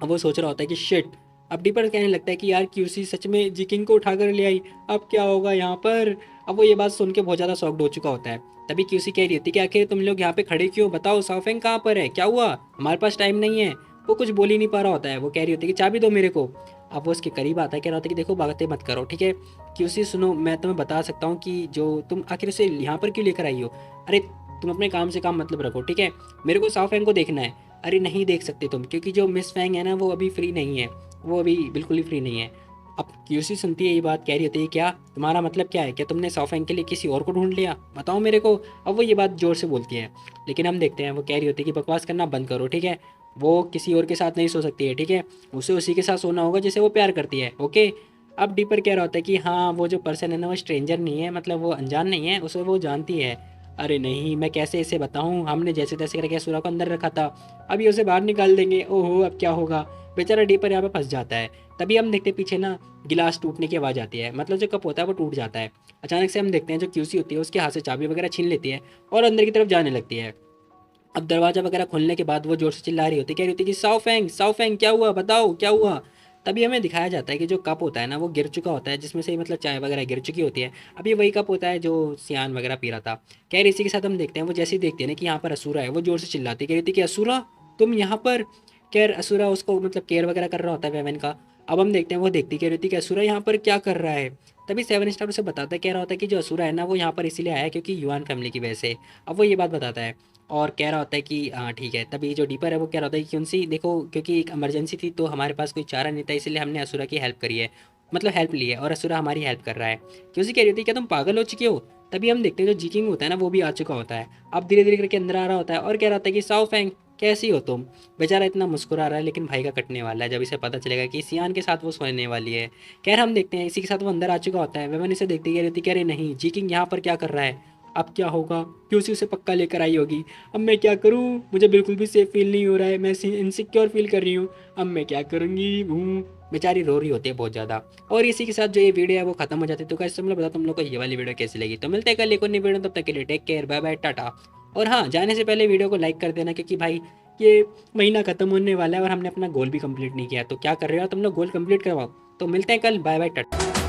अब वो सोच रहा होता है कि शिट। अब डीपर कहने लगता है कि यार क्यूसी सच में जी किंग को उठाकर ले आई, अब क्या होगा यहाँ पर। अब वो ये बात सुन के बहुत ज़्यादा शॉक्ड हो चुका होता है। तभी क्यूसी कह रही होती है कि आखिर तुम लोग यहाँ पे खड़े क्यों, बताओ साफेंग कहाँ पर है, क्या हुआ, हमारे पास टाइम नहीं है। वो कुछ बोल ही नहीं पा रहा होता है। वो कह रही होती है कि चाबी दो मेरे को। अब वो उसके करीब आता है, कह रहा होता है कि देखो बातें मत करो ठीक है। क्यूसी सुनो, मैं तुम्हें बता सकता हूँ कि जो तुम आखिर उसे यहाँ पर क्यों लेकर आई हो। अरे तुम अपने काम से काम मतलब रखो ठीक है, मेरे को साफेंग को देखना है। अरे नहीं देख सकते तुम, क्योंकि जो मिस फैंग है ना वो अभी फ्री नहीं है, वो अभी बिल्कुल ही फ्री नहीं है। अब क्यूसी सुनती है ये बात, कह रही होती है क्या तुम्हारा मतलब क्या है, क्या तुमने सॉफेंग के लिए किसी और को ढूंढ लिया, बताओ मेरे को। अब वो ये बात जोर से बोलती है, लेकिन हम देखते हैं वो कह रही होती है कि बकवास करना बंद करो ठीक है, वो किसी और के साथ नहीं सो सकती है ठीक है, उसे उसी के साथ सोना होगा जिसे वो प्यार करती है ओके। अब डीपर कह रहा होता है कि हाँ वो जो पर्सन है ना वो स्ट्रेंजर नहीं है, मतलब वो अनजान नहीं है, उसे वो जानती है। अरे नहीं मैं कैसे इसे बताऊँ, हमने जैसे तैसे करके असुरा को अंदर रखा था, अभी उसे बाहर निकाल देंगे, ओहो अब क्या होगा। बेचारा डीपर यहाँ पे फंस जाता है। तभी हम देखते हैं पीछे ना गिलास टूटने की आवाज़ आती है, मतलब जो कप होता है वो टूट जाता है। अचानक से हम देखते हैं जो क्यूसी होती है उसके हाथ से चाबी वगैरह छीन लेती है और अंदर की तरफ जाने लगती है। अब दरवाजा वगैरह खोलने के बाद वो जोर से चिल्ला रही होती है, कह रही होती है कि साओ फैंग क्या हुआ बताओ क्या हुआ। तभी हमें दिखाया जाता है कि जो कप होता है ना वो गिर चुका होता है, जिसमें से मतलब चाय वगैरह गिर चुकी होती है। अब ये वही कप होता है जो सियान वगैरह पी रहा था। खैर इसी के साथ हम देखते हैं वो जैसे ही देखते हैं ना कि यहाँ पर असुरा है, वो जोर से चिल्लाती है, कह रही थी कि असुरा तुम यहाँ पर। खैर असुरा उसको मतलब केयर वगैरह कर रहा होता है वेवन का। अब हम देखते हैं वो देखती कह रही थी कि असुरा यहाँ पर क्या कर रहा है। तभी सेवन स्टार उसे बताता है, कह रहा होता है कि जो असुरा है ना वो यहाँ पर इसीलिए आया है क्योंकि युआन फैमिली की वजह से। अब वो ये बात बताता है और कह रहा होता है कि हाँ ठीक है। तभी जो डीपर है वो कह रहा होता है कि उनसी देखो क्योंकि एक इमरजेंसी थी तो हमारे पास कोई चारा नहीं था, इसलिए हमने असुरा की हेल्प करी है, मतलब हेल्प ली है, और असुरा हमारी हेल्प कर रहा है। क्योंकि कह रही थी क्या तुम पागल हो चुके हो। तभी हम देखते हैं जो जी किंग होता है ना वो भी आ चुका होता है। अब धीरे धीरे करके अंदर आ रहा होता है और कह रहा होता है कि साओ फैंग कैसी हो तुम। बेचारा इतना मुस्कुरा रहा है, लेकिन भाई का कटने वाला है जब इसे पता चलेगा कि सियान के साथ वो सोने वाली है। खैर हम देखते हैं इसी के साथ वो अंदर आ चुका होता है। वेवन इसे देखते कह रही थी, कह रही नहीं जी किंग यहाँ पर क्या कर रहा है। अब क्या होगा, कि उसी उसे पक्का लेकर आई होगी। अब मैं क्या करूँ, मुझे बिल्कुल भी सेफ फील नहीं हो रहा है, मैं इनसिक्योर फील कर रही हूँ। अब मैं क्या करूँगी। बेचारी रो रही होती है बहुत ज़्यादा। और इसी के साथ जो ये वीडियो है वो खत्म हो जाती है। तो गाइस तुम लोग बताओ तुम लोग को ये वाली वीडियो कैसी लगी। तो मिलते हैं कल एक और नई वीडियो, तब तक के लिए take care, bye bye, tata. और हाँ, जाने से पहले वीडियो को लाइक कर देना, क्योंकि भाई ये महीना खत्म होने वाला है और हमने अपना गोल भी कंप्लीट नहीं किया। तो क्या कर रहे हो तुम लोग, गोल कंप्लीट करवाओ। तो मिलते हैं कल, बाय बाय, टाटा।